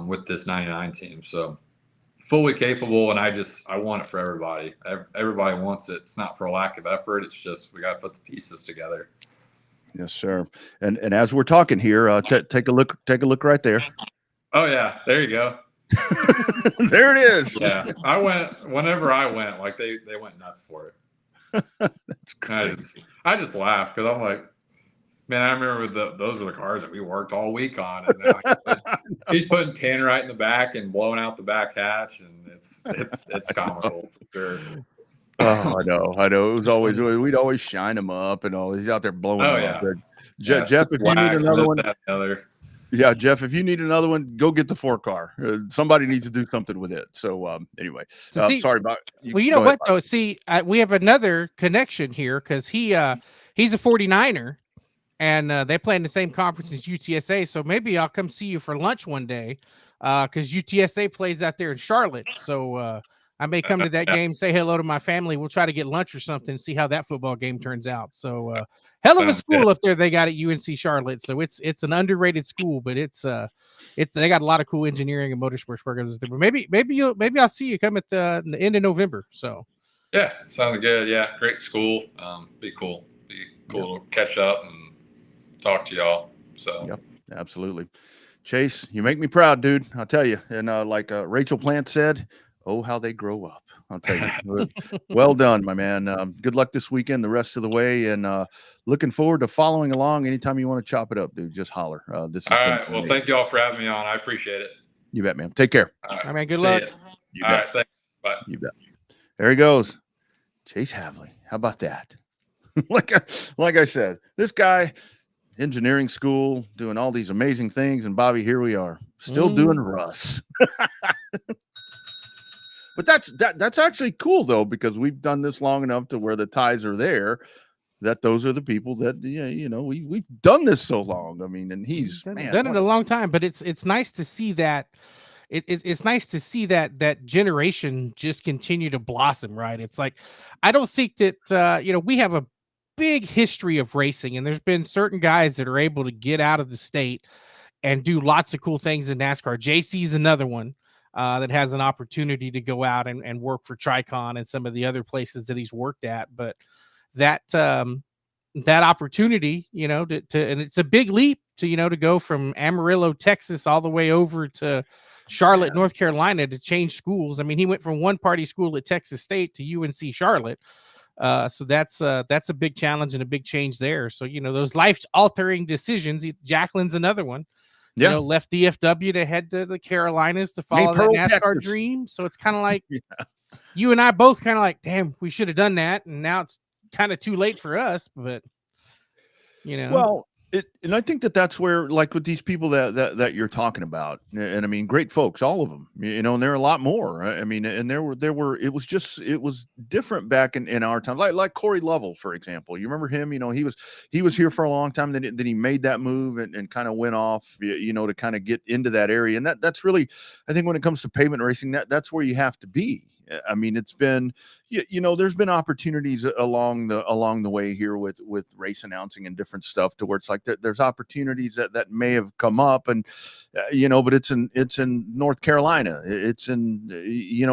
with this 99 team. So fully capable, and I want it for everybody. Everybody wants it. It's not for a lack of effort. It's just we got to put the pieces together. Yes, sir. And as we're talking here, take a look right there. Oh yeah, there you go. There it is. Yeah, whenever I went, like they went nuts for it. That's crazy. I just laugh because I'm like, man, I remember those were the cars that we worked all week on, and he's putting tannerite in the back and blowing out the back hatch, and it's comical for sure. Oh, I know. It was always we'd always shine him up and all. He's out there blowing up. Jeff, if you need another one, yeah, Jeff, if you need another one, go get the 4-car. Somebody needs to do something with it. So anyway, sorry about. Well, you know what though? See, we have another connection here because he's a 49er. And they play in the same conference as UTSA, so maybe I'll come see you for lunch one day, because UTSA plays out there in Charlotte. So I may come to that game, say hello to my family. We'll try to get lunch or something, see how that football game turns out. So hell of a school up there they got at UNC Charlotte. So it's an underrated school, but it's they got a lot of cool engineering and motorsports programs there. But maybe I'll see you come at the end of November. So yeah, sounds good. Yeah, great school. Be cool to catch up and talk to y'all. So yep, absolutely. Chase, you make me proud, dude. I'll tell you. And like Rachel Plant said, oh, how they grow up. I'll tell you. Well done, my man. Good luck this weekend, the rest of the way, and looking forward to following along. Anytime you want to chop it up, dude, just holler. All right. Well, thank you all for having me on. I appreciate it. You bet, man. Take care. All right. I mean, good luck. You All bet. right, thanks. Bye. You bet. There he goes. Chase Havley. How about that? like I said, this guy, engineering school, doing all these amazing things. And Bobby, here we are still doing RUSS. But that's actually cool though, because we've done this long enough to where the ties are there, that those are the people that, we've done this so long. I mean, and he's done it a long time, but it's nice to see that it's nice to see that generation just continue to blossom, right? It's like, I don't think that we have a big history of racing, and there's been certain guys that are able to get out of the state and do lots of cool things in NASCAR. JC's another one that has an opportunity to go out and work for Tricon and some of the other places that he's worked at. But that opportunity, and it's a big leap to go from Amarillo, Texas, all the way over to Charlotte, North Carolina, to change schools. I mean, he went from one party school at Texas State to UNC Charlotte. So that's a big challenge and a big change there. So, those life-altering decisions. Jacqueline's another one. Left DFW to head to the Carolinas to follow that NASCAR dream. So it's kind of like you and I both kind of like, damn, we should have done that. And now it's kind of too late for us, but well, and I think that's where, like with these people that you're talking about, and I mean, great folks, all of them, and there are a lot more. I mean, and there were, it was different back in our time, like Corey Lovell, for example. You remember him? He was here for a long time. Then he made that move and kind of went off, to kind of get into that area. And that's really, I think when it comes to pavement racing, that's where you have to be. I mean, it's been, there's been opportunities along the way here with race announcing and different stuff, to where it's like there's opportunities that may have come up, and but it's in North Carolina, it's in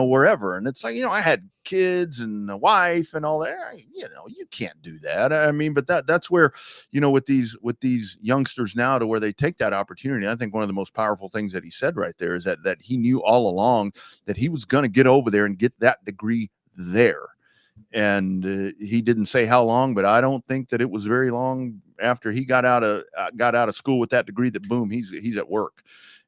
wherever, and it's like, I had kids and a wife and all that. You can't do that. I mean, but that's where, with these youngsters now, to where they take that opportunity. I think one of the most powerful things that he said right there is that he knew all along that he was going to get over there and get that degree there. And he didn't say how long, but I don't think that it was very long after he got out of school with that degree that boom, he's at work.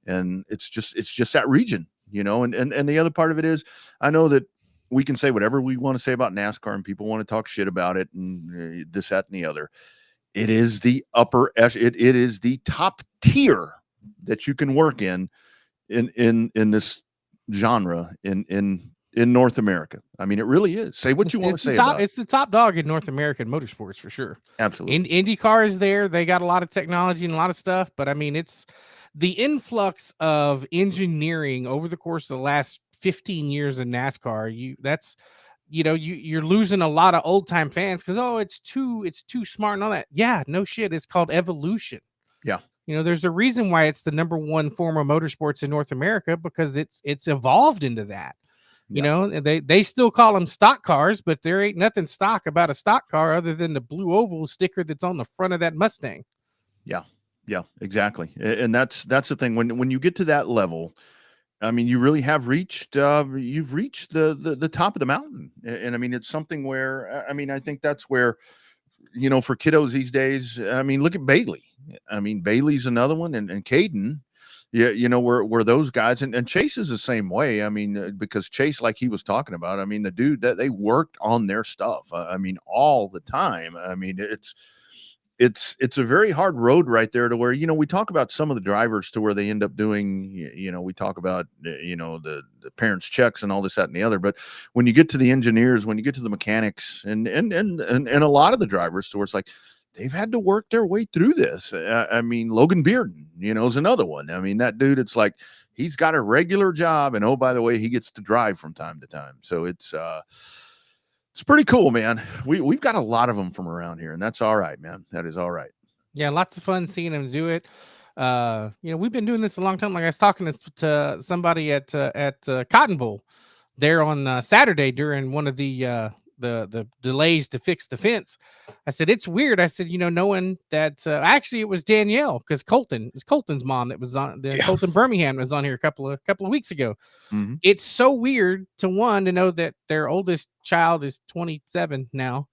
And it's just that region, and the other part of it is, I know that we can say whatever we want to say about NASCAR, and people want to talk shit about it and this, that, and the other. It is the it is the top tier that you can work in this genre in North America. I mean, it really is. Say what you want to say about it. It's the top dog in North American motorsports for sure. Absolutely. IndyCar is there. They got a lot of technology and a lot of stuff, but I mean, it's the influx of engineering over the course of the last 15 years in NASCAR. You're losing a lot of old time fans because, it's too smart and all that. Yeah, no shit. It's called evolution. Yeah. There's a reason why it's the number one form of motorsports in North America, because it's evolved into that. They still call them stock cars, but there ain't nothing stock about a stock car other than the blue oval sticker that's on the front of that Mustang. Yeah, exactly. And that's the thing. When you get to that level, I mean, you really have reached, you've reached the top of the mountain. And I mean, it's something where, I mean, I think that's where, for kiddos these days, I mean, look at Bailey. I mean, Bailey's another one, and Caden, were those guys, and Chase is the same way. I mean, because Chase, like he was talking about, I mean, the dude that they worked on their stuff. I mean, all the time. I mean, it's a very hard road right there, to where, we talk about some of the drivers to where they end up doing, we talk about, the parents' checks and all this, that, and the other. But when you get to the engineers, when you get to the mechanics and a lot of the drivers, to where it's like, they've had to work their way through this. I mean, Logan Bearden, is another one. I mean, that dude, it's like, he's got a regular job, and oh, by the way, he gets to drive from time to time. So it's pretty cool, man. We've got a lot of them from around here, and that's all right, man. That is all right. Yeah, lots of fun seeing them do it. We've been doing this a long time. Like, I was talking to somebody at Cotton Bowl there on Saturday during one of the delays to fix the fence. I said, it's weird. I said, knowing that actually it was Danielle, because Colton's mom that was on Colton Birmingham was on here a couple of weeks ago. Mm-hmm. It's so weird to know that their oldest child is 27 now.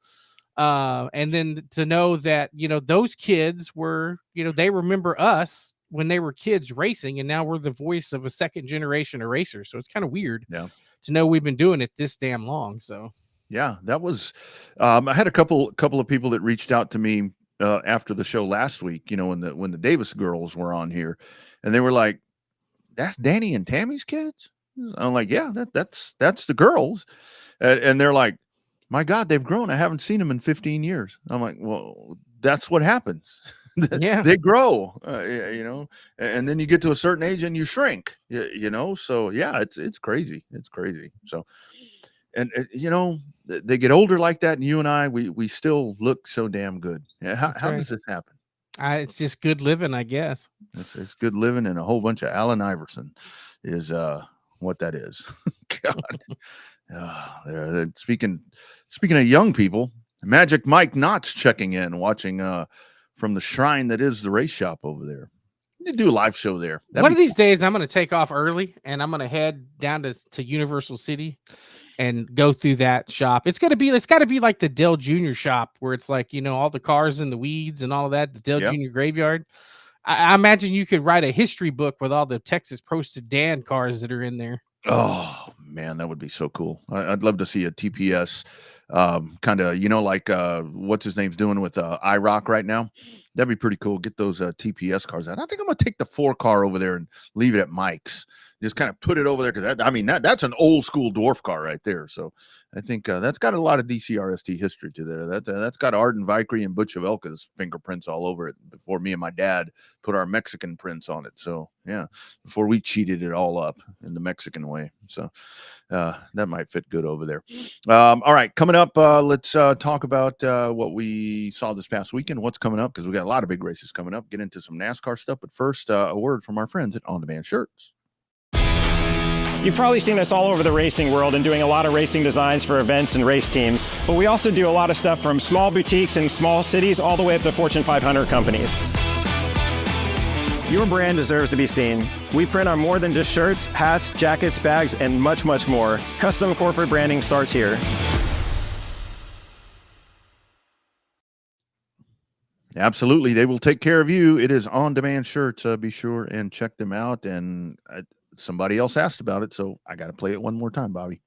And then to know that, those kids were, they remember us when they were kids racing, and now we're the voice of a second generation of racers. So it's kind of weird to know we've been doing it this damn long. So yeah, that was. I had a couple of people that reached out to me after the show last week. When the Davis girls were on here, and they were like, "That's Danny and Tammy's kids." I'm like, "Yeah, that's the girls," and they're like, "My God, they've grown. I haven't seen them in 15 years." I'm like, "Well, that's what happens." Yeah, they grow, and then you get to a certain age and you shrink, so yeah, it's crazy. It's crazy. So, and they get older like that, and you and I, we still look so damn good. How right. does this happen? It's just good living, I guess. It's good living, and a whole bunch of Allen Iverson is what that is. God. Speaking of young people, Magic Mike Knott's checking in, watching from the shrine that is the race shop over there. You do a live show there. One of these days, I'm going to take off early, and I'm going to head down to Universal City and go through that shop. It's got to be like the Dale Jr. shop, where it's like, all the cars in the weeds and all of that, the Dale Jr. graveyard. I imagine you could write a history book with all the Texas Pro Sedan cars that are in there. Oh man, that would be so cool. I'd love to see a TPS kind of, like what's his name's doing with IROC right now. That'd be pretty cool. Get those TPS cars out. I think I'm gonna take the 4 car over there and leave it at Mike's. Just kind of put it over there, because that's an old school dwarf car right there. So I think that's got a lot of DCRST history to there. That's got Arden Vickery and Butch Avelka's fingerprints all over it before me and my dad put our Mexican prints on it. So yeah, before we cheated it all up in the Mexican way. So that might fit good over there. All right, coming up, let's talk about what we saw this past weekend, what's coming up, because we got a lot of big races coming up. Get into some NASCAR stuff, but first, a word from our friends at On Demand Shirts. You've probably seen us all over the racing world and doing a lot of racing designs for events and race teams, but we also do a lot of stuff from small boutiques in small cities all the way up to Fortune 500 companies. Your brand deserves to be seen. We print on more than just shirts, hats, jackets, bags, and much, much more. Custom corporate branding starts here. Absolutely. They will take care of you. It is On Demand Shirts. Be sure and check them out. And somebody else asked about it, so I got to play it one more time, Bobby.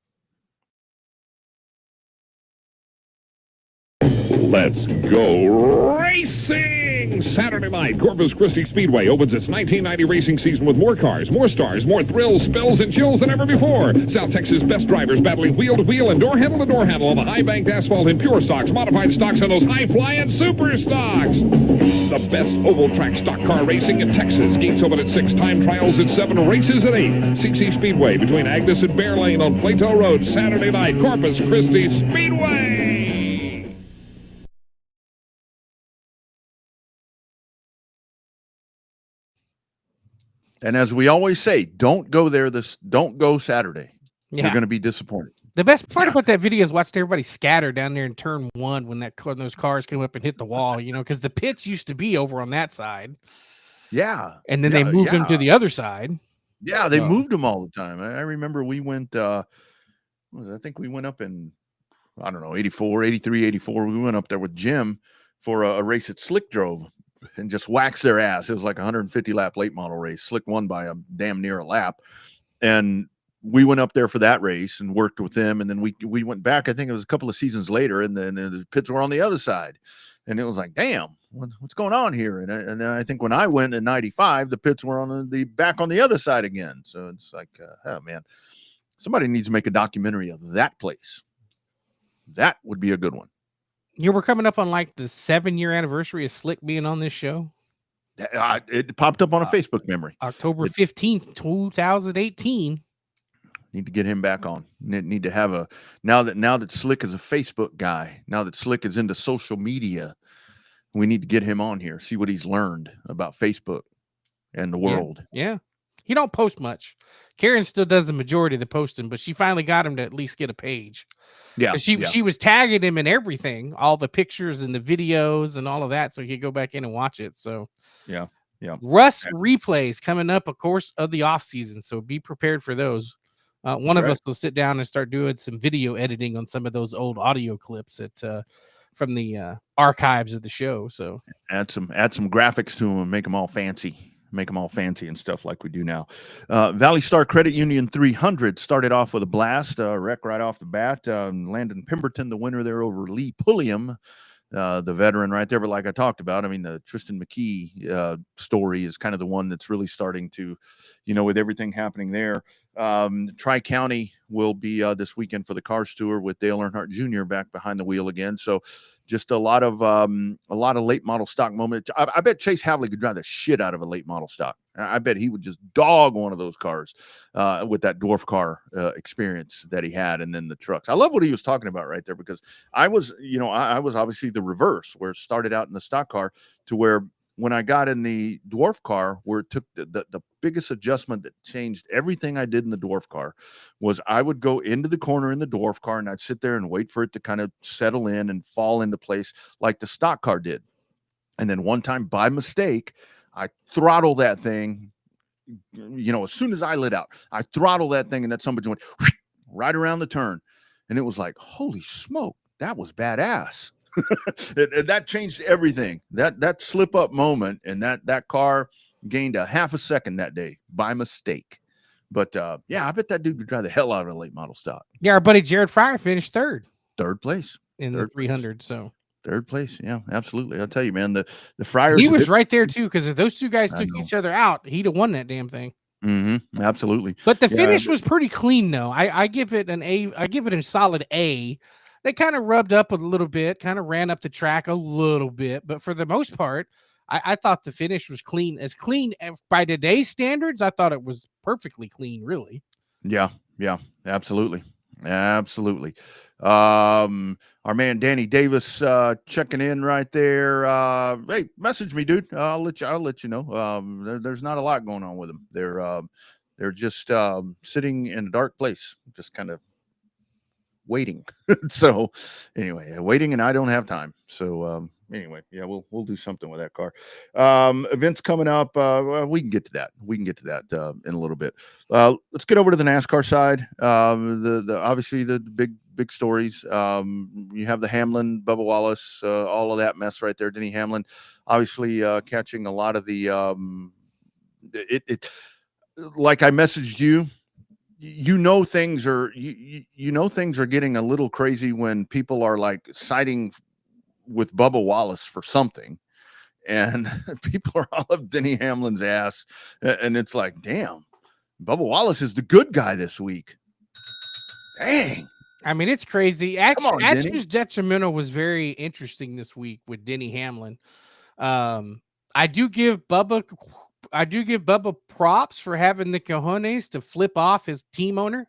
Let's go racing! Saturday night, Corpus Christi Speedway opens its 1990 racing season with more cars, more stars, more thrills, spills, and chills than ever before. South Texas' best drivers battling wheel to wheel and door handle to door handle on the high-banked asphalt in pure stocks, modified stocks, and those high-flying super stocks. The best oval track stock car racing in Texas. Gates open at 6, time trials at 7, races at 8. CC Speedway between Agnes and Bear Lane on Plateau Road. Saturday night, Corpus Christi Speedway. And as we always say, don't go Saturday. Yeah. You're going to be disappointed. The best part about that video is watching everybody scatter down there in turn 1 when those cars came up and hit the wall, because the pits used to be over on that side. Yeah. And then they moved them to the other side. Yeah, they moved them all the time. I remember we went, I think we went up in, 84, 83, 84. We went up there with Jim for a race that Slick drove and just waxed their ass. It was like a 150 lap late model race. Slick won by a damn near a lap. And we went up there for that race and worked with them. And then we went back, I think it was a couple of seasons later, and then the pits were on the other side. And it was like, damn, what's going on here? And then I think when I went in 95, the pits were on the back on the other side again. So it's like, oh man, somebody needs to make a documentary of that place. That would be a good one. We're coming up on like the 7-year anniversary of Slick being on this show. It popped up on a Facebook memory. October 15th, 2018. Need to get him back on. Need to have now that Slick is a Facebook guy, now that Slick is into social media, we need to get him on here, see what he's learned about Facebook and the world. Yeah. He don't post much. Karen still does the majority of the posting, but she finally got him to at least get a page. Yeah. She was tagging him in everything, all the pictures and the videos and all of that, so he could go back in and watch it. So yeah. RUSS replays coming up, of course, of the off season. So be prepared for those. One of us will sit down and start doing some video editing on some of those old audio clips from the archives of the show. So add some graphics to them and make them all fancy. make them all fancy and stuff like we do now. Valley Star Credit Union 300 started off with a blast, wreck right off the bat. Landon Pemberton, the winner there over Lee Pulliam, the veteran right there. But like I talked about, I mean, the Tristan McKee story is kind of the one that's really starting to, with everything happening there. Tri-County will be this weekend for the Cars Tour with Dale Earnhardt Jr. back behind the wheel again. So just a lot of late model stock moments. I bet Chase Havley could drive the shit out of a late model stock. I bet he would just dog one of those cars with that dwarf car experience that he had, and then the trucks. I love what he was talking about right there, because I was obviously the reverse, where it started out in the stock car to where when I got in the dwarf car, where it took the biggest adjustment that changed everything I did in the dwarf car was I would go into the corner in the dwarf car and I'd sit there and wait for it to kind of settle in and fall into place like the stock car did. And then one time by mistake, I throttled that thing, as soon as I lit out, I throttled that thing and that somebody went right around the turn. And it was like, holy smoke, that was badass. That changed everything. That slip up moment, and that car gained a half a second that day by mistake. But I bet that dude could drive the hell out of a late model stock. Yeah, our buddy Jared Fryer finished third place in the 300. So third place, yeah, absolutely. I'll tell you, man, the Fryers. He was right there too, because if those two guys took each other out, he'd have won that damn thing. Mm-hmm, absolutely. But the finish was pretty clean, though. I give it an A. I give it a solid A. They kind of rubbed up a little bit, kind of ran up the track a little bit, but for the most part, I thought the finish was clean. As clean by today's standards, I thought it was perfectly clean, really. Yeah, absolutely. Our man Danny Davis checking in right there. Hey, message me, dude. I'll let you know. There's not a lot going on with them. They're just sitting in a dark place, just kind of waiting. So anyway, waiting, and I don't have time. So anyway, we'll do something with that car. Events coming up. We can get to that. In a little bit. Let's get over to the NASCAR side. The obviously the big stories. You have the Hamlin, Bubba Wallace, all of that mess right there. Denny Hamlin, obviously catching a lot of the like I messaged you. Things are things are getting a little crazy when people are like siding with Bubba Wallace for something, and people are all up Denny Hamlin's ass, and it's like, damn, Bubba Wallace is the good guy this week. Dang. I mean, it's crazy. Atchew's detrimental was very interesting this week with Denny Hamlin. I do give Bubba props for having the cojones to flip off his team owner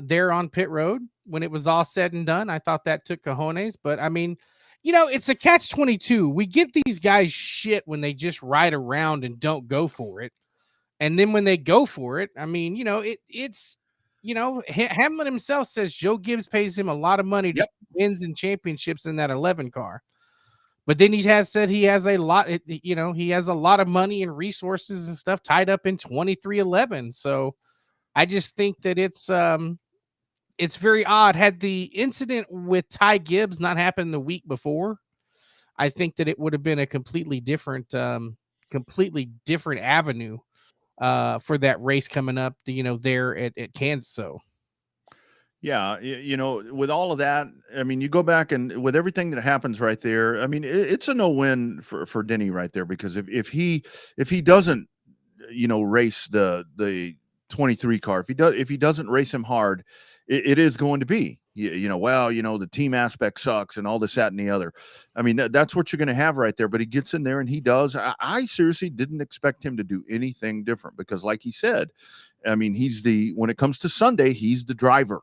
there on pit road when it was all said and done. I thought that took cojones, but I mean, it's a catch-22. We get these guys shit when they just ride around and don't go for it. And then when they go for it, I mean, it's Hamlin himself says Joe Gibbs pays him a lot of money to wins and championships in that 11 car. But then he has said he has a lot, he has a lot of money and resources and stuff tied up in 2311. So I just think that it's very odd. Had the incident with Ty Gibbs not happened the week before, I think that it would have been a completely different avenue for that race coming up, there at Kansas. So. Yeah, with all of that, I mean, you go back and with everything that happens right there, I mean, it's a no-win for Denny right there, because if he doesn't, race the 23 car, if he doesn't race him hard, it is going to be, the team aspect sucks and all this, that, and the other. I mean, that's what you're going to have right there. But he gets in there and he does. I seriously didn't expect him to do anything different, because like he said, I mean, when it comes to Sunday, he's the driver.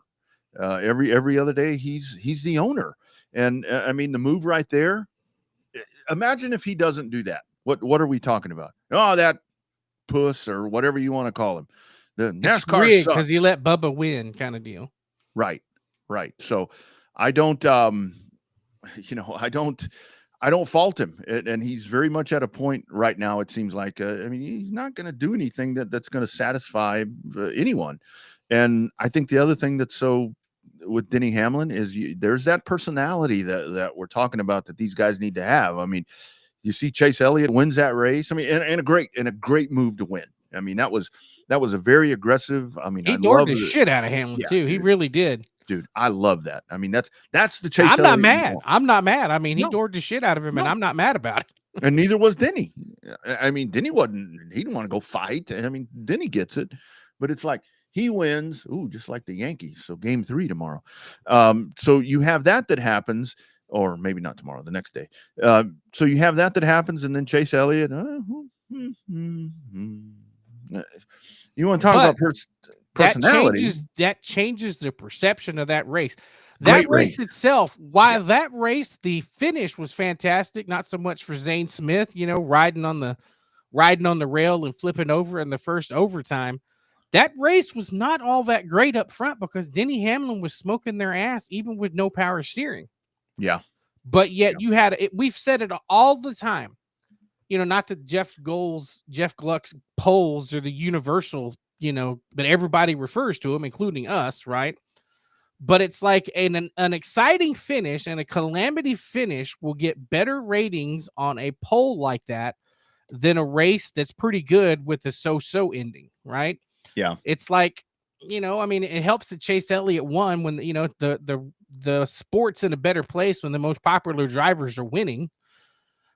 Every other day he's the owner, and I mean, the move right there, imagine if he doesn't do that. What are we talking about? Oh, that puss or whatever you want to call him. The NASCAR because he let Bubba win, kind of deal. Right. So I don't I don't fault him, and he's very much at a point right now, it seems like, I mean, he's not going to do anything that's going to satisfy anyone. And I think the other thing that's so with Denny Hamlin is there's that personality that we're talking about that these guys need to have. I mean, You see Chase Elliott wins that race. I mean, and a great move to win. I mean, that was a very aggressive. I mean, He I doored love the shit out of Hamlin too. dude, He really did. Dude, I love that. I mean, that's the Chase I'm Elliott not mad. I'm not mad. I mean, he No. doored the shit out of him, and No. I'm not mad about it. And neither was Denny. I mean, Denny he didn't want to go fight. I mean, Denny gets it, but it's like he wins. Ooh, just like the Yankees. So game 3 tomorrow. So you have that happens, or maybe not tomorrow, the next day. So you have that happens, and then Chase Elliott. You want to talk about personality? That changes the perception of that race. That Great race race. itself, while that race, the finish was fantastic. Not so much for Zane Smith, riding on the rail and flipping over in the first overtime. That race was not all that great up front because Denny Hamlin was smoking their ass even with no power steering. Yeah. But yet you had it. We've said it all the time. Not that Jeff Gluck's polls are the universal, but everybody refers to them, including us, right? But it's like an exciting finish and a calamity finish will get better ratings on a poll like that than a race that's pretty good with a so-so ending, right? Yeah. It's like, I mean, it helps that Chase Elliott won when, the sport's in a better place when the most popular drivers are winning.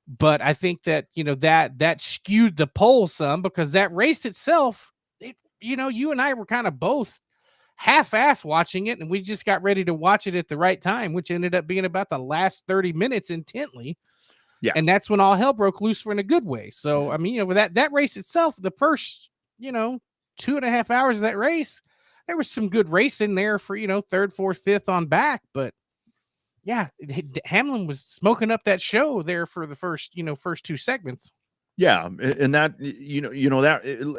But I think that, that skewed the poll some because that race itself, you and I were kind of both half-ass watching it, and we just got ready to watch it at the right time, which ended up being about the last 30 minutes intently. Yeah. And that's when all hell broke loose for in a good way. So, I mean, with that race itself, the first, 2.5 hours of that race, there was some good racing there for, third, fourth, fifth on back. But yeah, Hamlin was smoking up that show there for the first 2 segments. Yeah, and that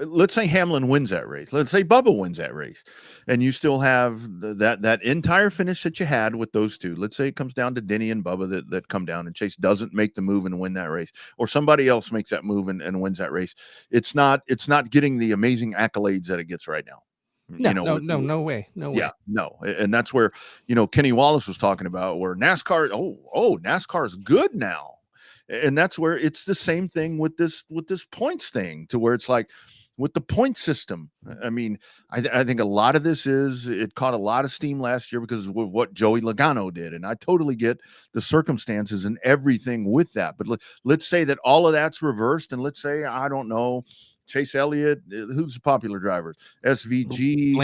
let's say Hamlin wins that race. Let's say Bubba wins that race, and you still have that entire finish that you had with those two. Let's say it comes down to Denny and Bubba that come down, and Chase doesn't make the move and win that race, or somebody else makes that move and wins that race. It's not getting the amazing accolades that it gets right now. No way. Yeah, no, and that's where Kenny Wallace was talking about where NASCAR. NASCAR is good now. And that's where it's the same thing with this points thing, to where it's like with the point system. I mean, I think a lot of this it caught a lot of steam last year because of what Joey Logano did. And I totally get the circumstances and everything with that. But let's say that all of that's reversed. And let's say, I don't know, Chase Elliott, who's the popular drivers? SVG,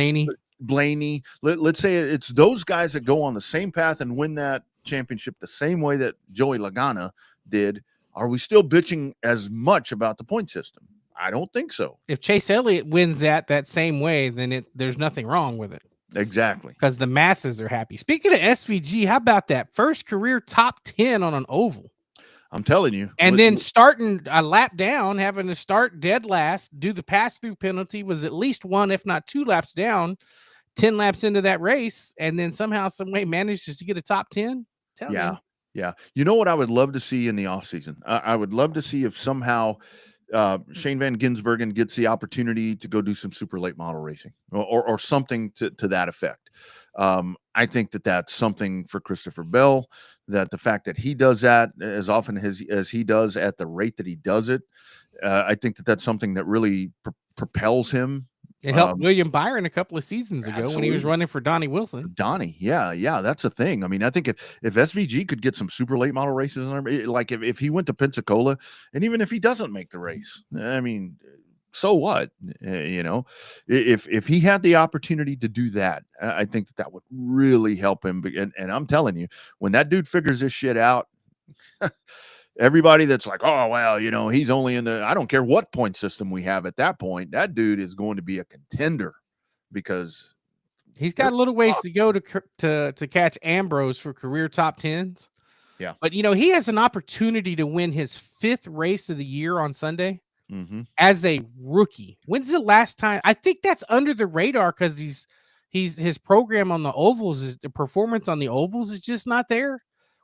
Blaney. Let's say it's those guys that go on the same path and win that championship the same way that Joey Logano did. Are we still bitching as much about the point system? I don't think so. If Chase Elliott wins that same way, then there's nothing wrong with it. Exactly. Because the masses are happy. Speaking of SVG, how about that first career top 10 on an oval? I'm telling you. And then starting a lap down, having to start dead last, do the pass-through penalty, was at least 1, if not 2 laps down, 10 laps into that race, and then somehow, some way manages to get a top 10. Yeah. You know what I would love to see in the offseason? I would love to see if somehow Shane Van Gisbergen gets the opportunity to go do some super late model racing or something to that effect. I think that's something for Christopher Bell, that the fact that he does that as often as he does at the rate that he does it, I think that's something that really propels him. It helped William Byron a couple of seasons ago when he was running for Donnie Wilson. Yeah, that's a thing. I mean, I think if SVG could get some super late model races, like if he went to Pensacola, and even if he doesn't make the race, I mean, so what? If he had the opportunity to do that, I think that would really help him. And I'm telling you, when that dude figures this shit out, everybody that's like, oh, well, he's only in I don't care what point system we have at that point, that dude is going to be a contender because he's got a little ways to go to catch Ambrose for career top 10s. Yeah. But, he has an opportunity to win his 5th race of the year on Sunday as a rookie. When's the last time? I think that's under the radar because his program on the ovals, the performance on the ovals is just not there.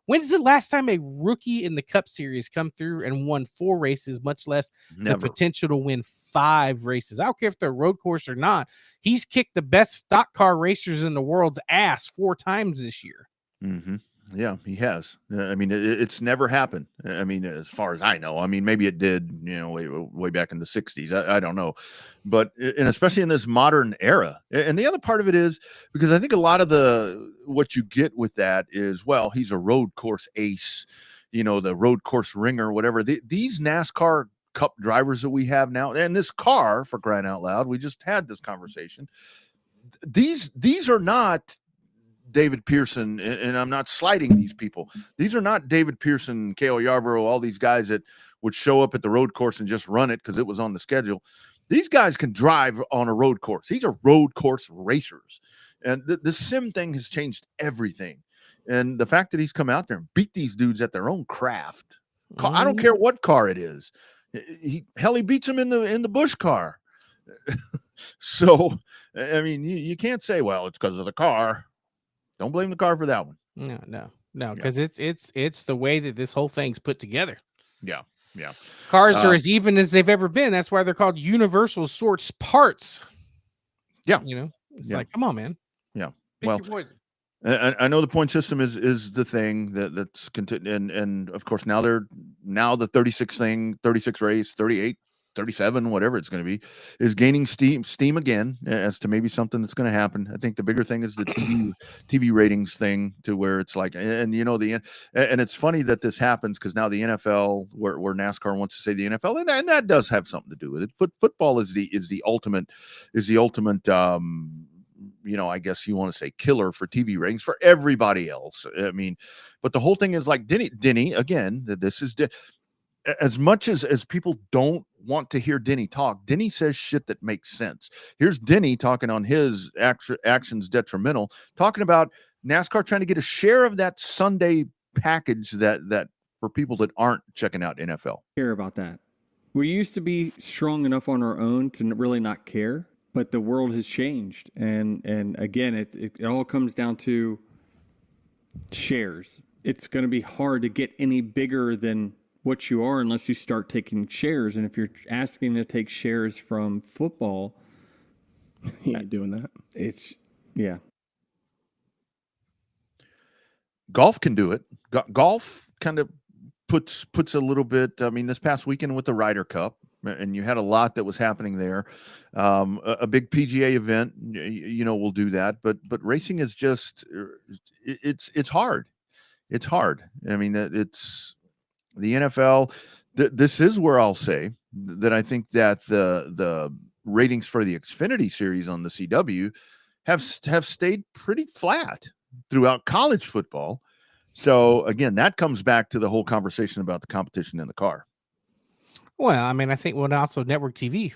When's the last time a rookie in the Cup Series come through and won 4 races, much less the potential to win 5 races? I don't care if they're road course or not. He's kicked the best stock car racers in the world's ass 4 times this year. Yeah, he has. I mean, it's never happened. I mean, as far as I know. I mean, maybe it did, way back in the 60s. I don't know. But, and especially in this modern era. And the other part of it is because I think a lot of what you get with that is, well, he's a road course ace, the road course ringer, whatever. These NASCAR Cup drivers that we have now, and this car, for crying out loud, we just had this conversation. These are not David Pearson, and I'm not slighting these people. These are not David Pearson, Cale Yarborough, all these guys that would show up at the road course and just run it because it was on the schedule. These guys can drive on a road course. These are road course racers. And the sim thing has changed everything. And the fact that he's come out there and beat these dudes at their own craft. I don't care what car it is. He beats them in the Busch car. So, I mean, you can't say, well, it's because of the car. Don't blame the car for that one. No, because it's the way that this whole thing's put together. Yeah. Cars are as even as they've ever been. That's why they're called universal sorts parts. Yeah. It's like, come on, man. Yeah. Pick your poison. I know the point system is the thing that's and of course now the 36 race, 38, 37, whatever it's going to be, is gaining steam again as to maybe something that's going to happen. I think the bigger thing is the TV ratings thing, to where it's like, and and it's funny that this happens because now the NFL, where NASCAR wants to say the NFL, and that does have something to do with it. Football is the ultimate. I guess you want to say killer for TV ratings for everybody else. I mean, but the whole thing is like Denny again. This is as much as people don't want to hear Denny talk. Denny says shit that makes sense. Here's Denny talking on his actions detrimental, talking about NASCAR trying to get a share of that Sunday package that for people that aren't checking out NFL. Care about that. We used to be strong enough on our own to really not care. But the world has changed, and again, it all comes down to shares. It's going to be hard to get any bigger than what you are unless you start taking shares. And if you're asking to take shares from football, he ain't doing that. Yeah. Golf can do it. Golf kind of puts a little bit. I mean, this past weekend with the Ryder Cup. And you had a lot that was happening there. A big PGA event, will do that. But racing is just, it's hard. It's hard. I mean, it's the NFL. This is where I'll say that I think that the ratings for the Xfinity series on the CW have stayed pretty flat throughout college football. So again, that comes back to the whole conversation about the competition in the car. Well, I mean, I think also network TV.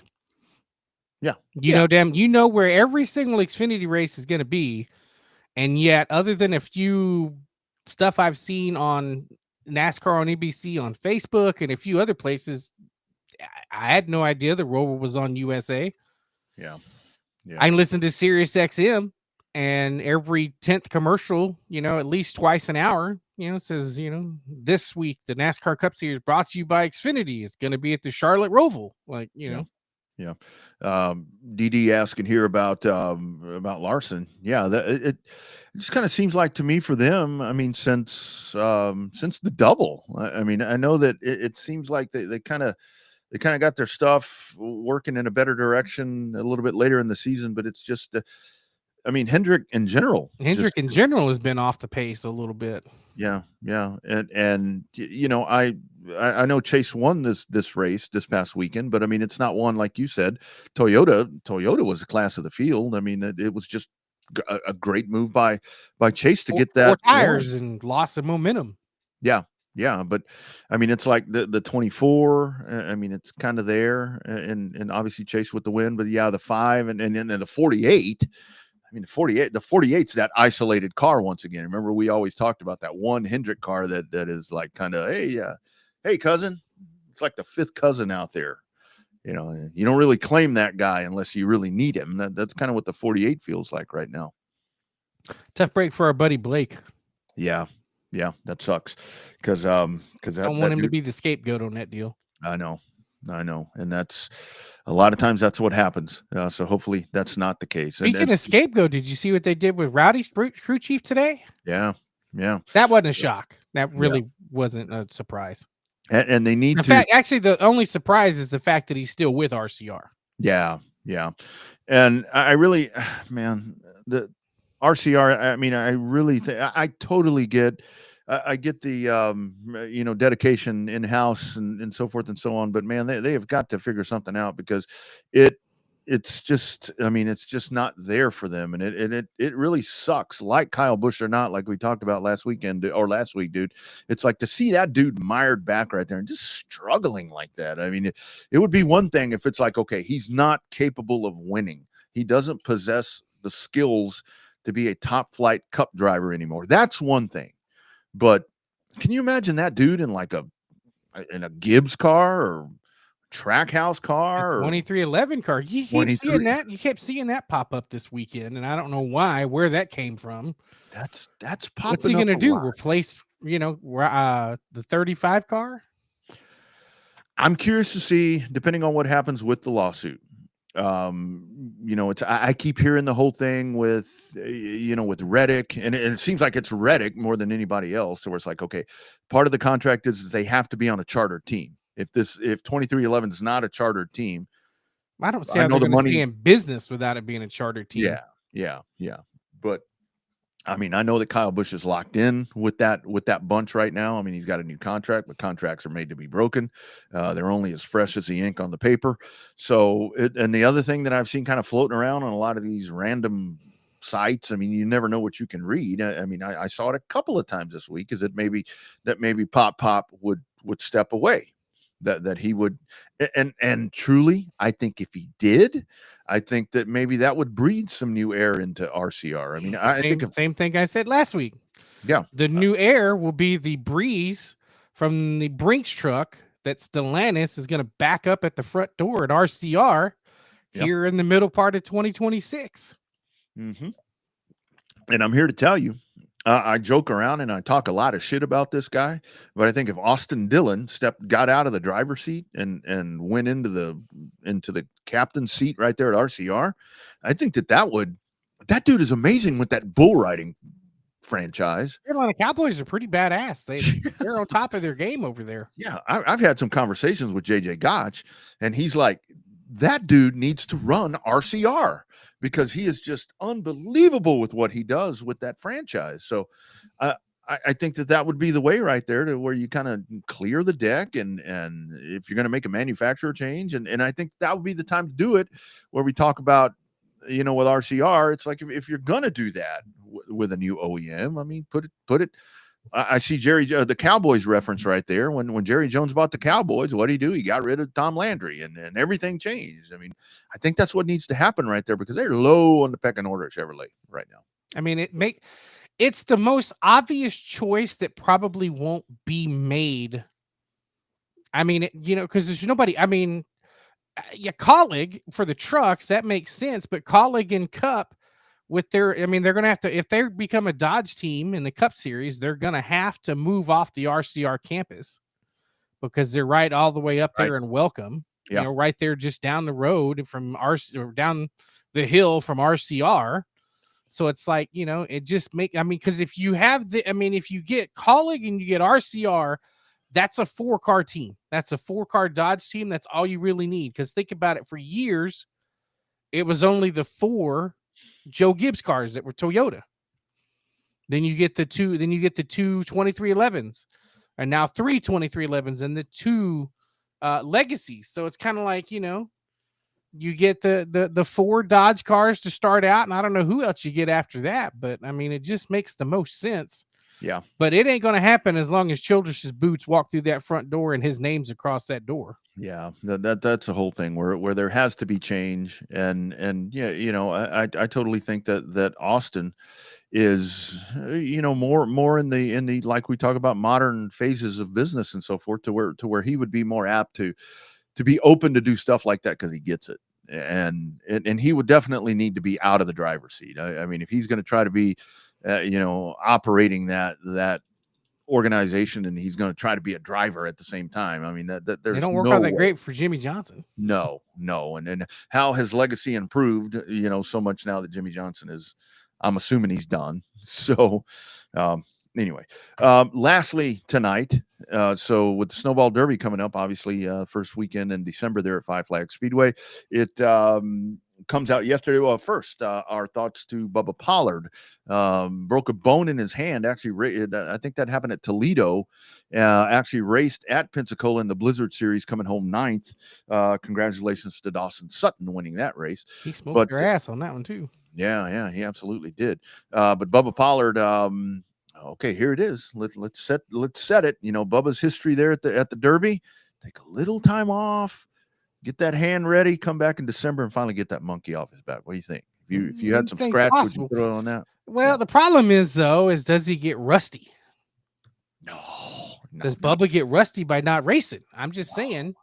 Yeah. You know where every single Xfinity race is going to be. And yet, other than a few stuff I've seen on NASCAR on NBC on Facebook and a few other places, I had no idea the Rover was on USA. Yeah. I listened to Sirius XM, and every 10th commercial, at least twice an hour, says, this week, the NASCAR Cup Series brought to you by Xfinity. It's going to be at the Charlotte Roval. Yeah. DD asking here about Larson. Yeah. It just kind of seems like to me for them, I mean, since the double, I mean, I know that it seems like they kind of got their stuff working in a better direction a little bit later in the season, but it's just, I mean, Hendrick in general has been off the pace a little bit. Yeah. And I know Chase won this race this past weekend, but I mean, it's not one like you said. Toyota was a class of the field. I mean, it was just a great move by Chase to get that 4 tires and loss of momentum. Yeah, but I mean, it's like the 24. I mean, it's kind of there, and obviously Chase with the win. But yeah, the 5 and then the 48. I mean, the 48's that isolated car once again. Remember, we always talked about that one Hendrick car that is like kind of, hey, cousin. It's like the 5th cousin out there. You don't really claim that guy unless you really need him. That's kind of what the 48 feels like right now. Tough break for our buddy Blake. Yeah, that sucks because I don't want him to be the scapegoat on that deal. I know, and that's a lot of times that's what happens. So hopefully that's not the case. Speaking of scapegoat, did you see what they did with Rowdy's crew chief today? Yeah. Yeah. That wasn't a shock. That really wasn't a surprise. And they need In to. fact, actually, the only surprise is the fact that he's still with RCR. Yeah. And I really, man, the RCR, I mean, I really think I totally get, I get the, dedication in house and so forth and so on. But man, they have got to figure something out because it's just, I mean, it's just not there for them. And it really sucks. Like Kyle Busch or not, like we talked about last week, dude. It's like to see that dude mired back right there and just struggling like that. I mean, it would be one thing if it's like, okay, he's not capable of winning. He doesn't possess the skills to be a top flight cup driver anymore. That's one thing. But can you imagine that dude in like in a Gibbs car or Trackhouse car or 2311 car? You keep seeing that. You kept seeing that pop up this weekend, and I don't know where that came from. That's popping. What's he gonna do? Replace the 35 car? I'm curious to see, depending on what happens with the lawsuit. I keep hearing the whole thing with Reddick, and it seems like it's Reddick more than anybody else. So where it's like, okay, part of the contract is they have to be on a charter team. If 2311 is not a chartered team, I don't see how they're going to stay in business without it being a chartered team. Yeah. But I mean, I know that Kyle Busch is locked in with that bunch right now. I mean, he's got a new contract, but contracts are made to be broken. They're only as fresh as the ink on the paper. So, and the other thing that I've seen kind of floating around on a lot of these random sites, I mean, you never know what you can read. I mean, I saw it a couple of times this week, is that maybe Pop would step away. That he would, and truly, I think if he did, I think that maybe that would breathe some new air into RCR. I mean, I think same thing I said last week. Yeah, the new air will be the breeze from the Brinks truck that Stellantis is going to back up at the front door at RCR here in the middle part of 2026. Mm-hmm. And I'm here to tell you, I joke around and I talk a lot of shit about this guy, but I think if Austin Dillon got out of the driver's seat and went into the captain's seat right there at RCR, I think that dude is amazing with that bull riding franchise. Carolina Cowboys are pretty badass. They're on top of their game over there. Yeah, I've had some conversations with JJ Gotch, and he's like, that dude needs to run RCR because he is just unbelievable with what he does with that franchise. So I think that would be the way right there to where you kind of clear the deck. And if you're going to make a manufacturer change, and I think that would be the time to do it, where we talk about, with RCR, it's like, if you're going to do that with a new OEM, I mean, put it. I see Jerry, the Cowboys reference right there. When Jerry Jones bought the Cowboys, what did he do? He got rid of Tom Landry, and everything changed. I mean, I think that's what needs to happen right there, because they're low on the pecking order at Chevrolet right now. I mean, it's the most obvious choice that probably won't be made. I mean, because there's nobody. I mean, Colleague for the trucks, that makes sense, but Colleague and Cup. They're going to have to, if they become a Dodge team in the Cup Series, they're going to have to move off the RCR campus because they're right all the way up there in Welcome, right there just down the road from down the hill from RCR. So it's like, it just because if you get Colleague and you get RCR, that's a 4-car team. That's a 4-car Dodge team. That's all you really need. Because think about it, for years, it was only the 4 Joe Gibbs cars that were Toyota. Then you get the two 2311s, and now 3 2311s and the 2 legacies. So it's kind of like, you get the 4 Dodge cars to start out, and I don't know who else you get after that, but I mean, it just makes the most sense. Yeah. But it ain't going to happen as long as Childress's boots walk through that front door and his name's across that door. Yeah, that's the whole thing where there has to be change, and I totally think that Austin is more in the like we talk about modern phases of business and so forth, to where he would be more apt to be open to do stuff like that, because he gets it, and he would definitely need to be out of the driver's seat. I mean, if he's going to try to be operating that organization, and he's going to try to be a driver at the same time, I mean, that there's, they don't work out that great for Jimmy Johnson. No. And how has legacy improved, so much now that Jimmy Johnson is, I'm assuming he's done. So anyway, lastly tonight, so with the Snowball Derby coming up, obviously first weekend in December there at Five Flags Speedway, it comes out yesterday. Well, first, our thoughts to Bubba Pollard. Broke a bone in his hand. Actually, I think that happened at Toledo. Actually raced at Pensacola in the Blizzard Series, coming home 9th. Congratulations to Dawson Sutton winning that race. He smoked their ass on that one too. Yeah, he absolutely did. But Bubba Pollard, okay, here it is. Let's set it. You know, Bubba's history there at the Derby. Take a little time off, get that hand ready, come back in December, and finally get that monkey off his back. What do you think? If you had some scratch, would you put it on that? Well, the problem is does he get rusty? No. Does Bubba get rusty by not racing? I'm just saying.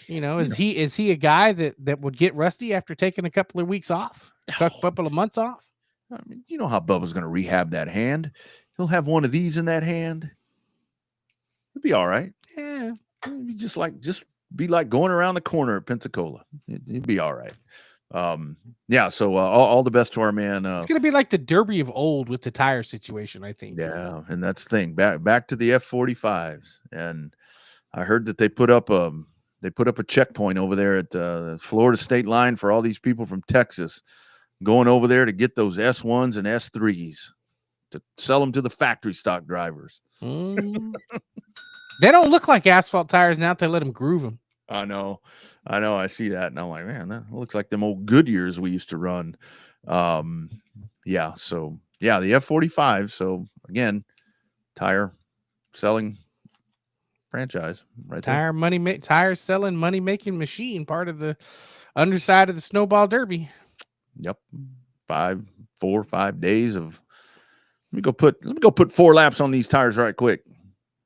You know, is he a guy that would get rusty after taking a couple of weeks off, a couple of months off? I mean, you know how Bubba's going to rehab that hand. He'll have one of these in that hand. It'll be all right. Yeah. It'd be just be like going around the corner at Pensacola. It'd be all right. Yeah. So all the best to our man. It's going to be like the Derby of old with the tire situation, I think. Yeah, and that's the thing. Back to the F45s, and I heard that they put up a checkpoint over there at the Florida state line for all these people from Texas going over there to get those S1s and S3s to sell them to the factory stock drivers. They don't look like asphalt tires now if they let them groove them. I know. I see that, and I'm like, man, that looks like them old Goodyears we used to run. Yeah. So yeah, the F45. So again, tire selling franchise, right there. Tire selling money making machine, part of the underside of the Snowball Derby. Yep. 4 or 5 days of let me go put 4 laps on these tires right quick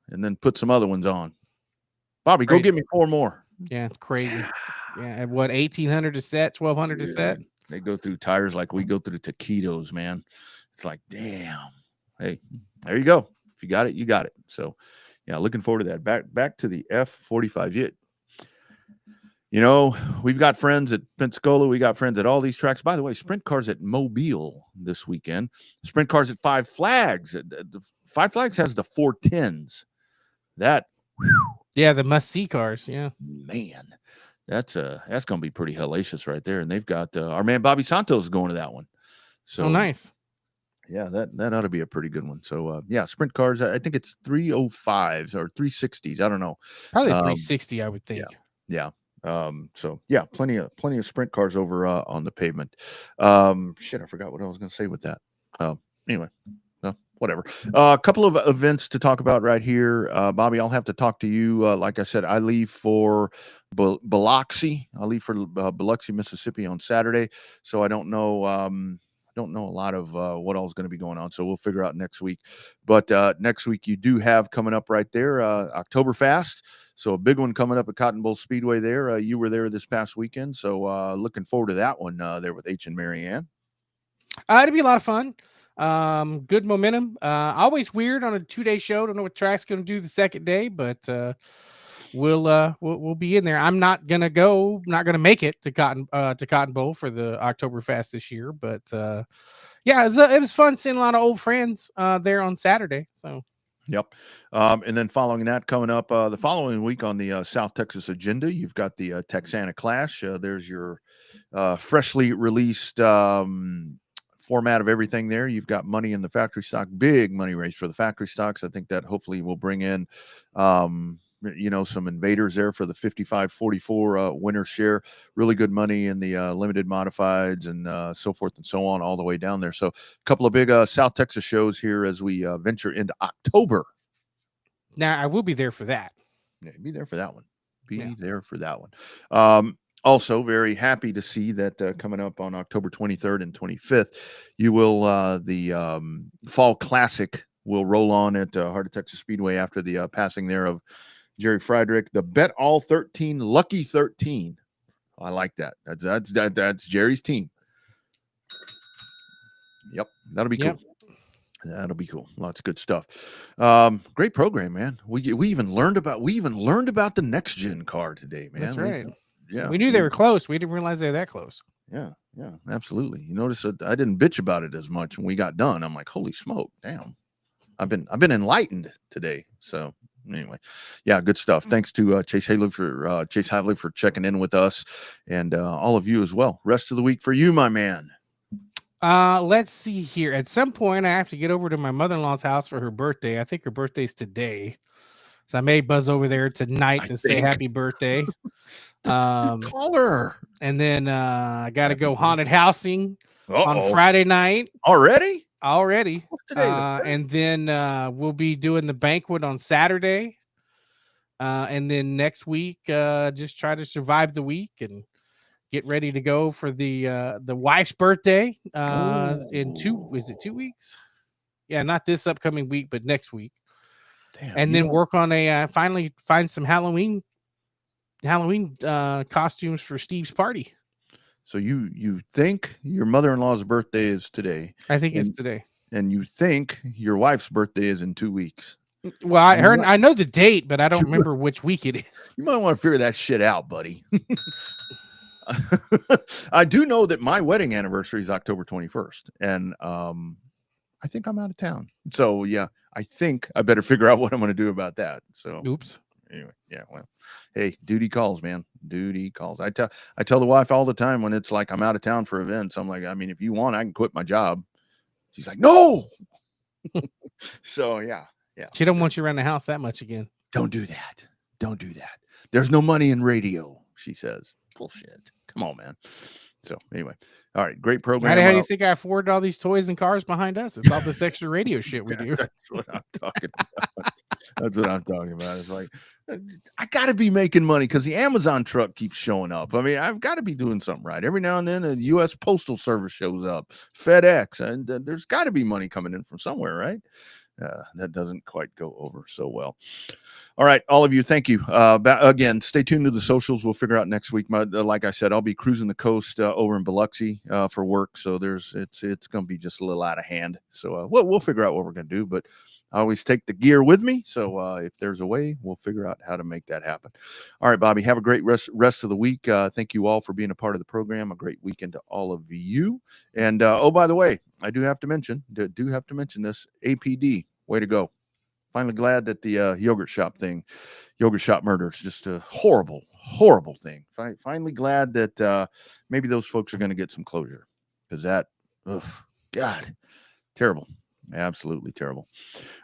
and then put some other ones on. Bobby, Crazy. Go get me 4 more. Yeah, it's crazy. Yeah, at what, 1,800 a set, 1,200 a set? They go through tires like we go through the taquitos, man. It's like, damn. Hey, there you go. If you got it, you got it. So yeah, looking forward to that. Back to the F45. You know, we've got friends at Pensacola. We got friends at all these tracks. By the way, sprint cars at Mobile this weekend. Sprint cars at Five Flags. The Five Flags has the 410s. Yeah, the must-see cars. Yeah, man, that's going to be pretty hellacious right there. And they've got our man Bobby Santos going to that one. So nice. Yeah, that ought to be a pretty good one. So yeah, sprint cars. I think it's 305s or 360s. I don't know. Probably 360, I would think. Yeah. So yeah, plenty of sprint cars over on the pavement. Shit, I forgot what I was going to say with that. Anyway, whatever. A couple of events to talk about right here. Bobby, I'll have to talk to you. Like I said, I leave for Biloxi. I leave for Biloxi, Mississippi on Saturday. So I don't know a lot of what all is going to be going on. So we'll figure out next week. But next week you do have coming up right there, Oktoberfest. So a big one coming up at Cotton Bowl Speedway there. You were there this past weekend. So looking forward to that one there with H and Marianne. It'll be a lot of fun. Good momentum. Always weird on a 2-day show. Don't know what track's going to do the second day, but we'll be in there. I'm not going to make it to Cotton Bowl for the Oktoberfest this year, but yeah, it was fun seeing a lot of old friends there on Saturday. So yep. And then following that, coming up the following week on the South Texas agenda, you've got the Texana Clash. There's your freshly released format of everything there. You've got money in the factory stock, big money race for the factory stocks. I think that hopefully will bring in some invaders there for the 55-44 winner share. Really good money in the limited modifieds and so forth and so on, all the way down there. So a couple of big South Texas shows here as we venture into October. Now I will be there for that. Yeah, be there for that one. There for that one. Also, very happy to see that coming up on October 23rd and 25th, you will the Fall Classic will roll on at Heart of Texas Speedway after the passing there of Jerry Friedrich. The Bet All 13 Lucky 13. I like that. That's Jerry's team. Yep, that'll be cool. That'll be cool. Lots of good stuff. Great program, man. We even learned about the next gen car today, man. That's right. Yeah, we knew they were close. We didn't realize they were that close. Yeah, absolutely. You notice that I didn't bitch about it as much when we got done. I'm like, holy smoke, damn. I've been enlightened today. So anyway, yeah, good stuff. Thanks to Chase Haley for checking in with us, and all of you as well. Rest of the week for you, my man. Let's see here. At some point, I have to get over to my mother-in-law's house for her birthday. I think her birthday's today, so I may buzz over there tonight to say happy birthday. Call her. And then I got to go haunted housing on Friday night. Already. Today, and then we'll be doing the banquet on Saturday. And then next week, just try to survive the week and get ready to go for the wife's birthday in 2 weeks? Yeah, not this upcoming week, but next week. Damn, and then work on finally find some Halloween costumes for Steve's party. So you think your mother-in-law's birthday is today? I think it's today. And you think your wife's birthday is in 2 weeks? Well, I know the date, but I don't remember which week it is. You might want to figure that shit out, buddy. I do know that my wedding anniversary is October 21st, and I think I'm out of town. So yeah, I think I better figure out what I'm going to do about that. So oops. Anyway, yeah, well, hey, duty calls, man. Duty calls. I tell the wife all the time when it's like I'm out of town for events. I'm like, I mean, if you want, I can quit my job. She's like, no. So yeah. She don't want you around the house that much again. Don't do that. Don't do that. There's no money in radio, she says. Bullshit. Come on, man. So anyway, all right, great program. How do you think I afforded all these toys and cars behind us? It's all this extra radio shit we do. That's what I'm talking about. That's what I'm talking about. It's like, I got to be making money because the Amazon truck keeps showing up. I mean, I've got to be doing something right. Every now and then, a U.S. Postal Service shows up, FedEx, and there's got to be money coming in from somewhere, right? That doesn't quite go over so well. All right, all of you, thank you. Again, stay tuned to the socials. We'll figure out next week. Like I said, I'll be cruising the coast over in Biloxi for work, so it's going to be just a little out of hand. So we'll figure out what we're going to do, but I always take the gear with me. So if there's a way, we'll figure out how to make that happen. All right, Bobby, have a great rest of the week. Thank you all for being a part of the program. A great weekend to all of you. And by the way, I do have to mention this. APD, way to go. Finally glad that the yogurt shop murder is just a horrible, horrible thing. Finally glad that maybe those folks are going to get some closure, because God, terrible. Absolutely terrible.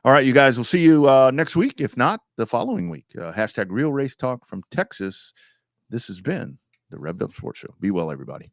All right, you guys, we'll see you next week, if not the following week. # Real Race Talk from Texas. This has been the Revved Up Sports Show. Be well, everybody.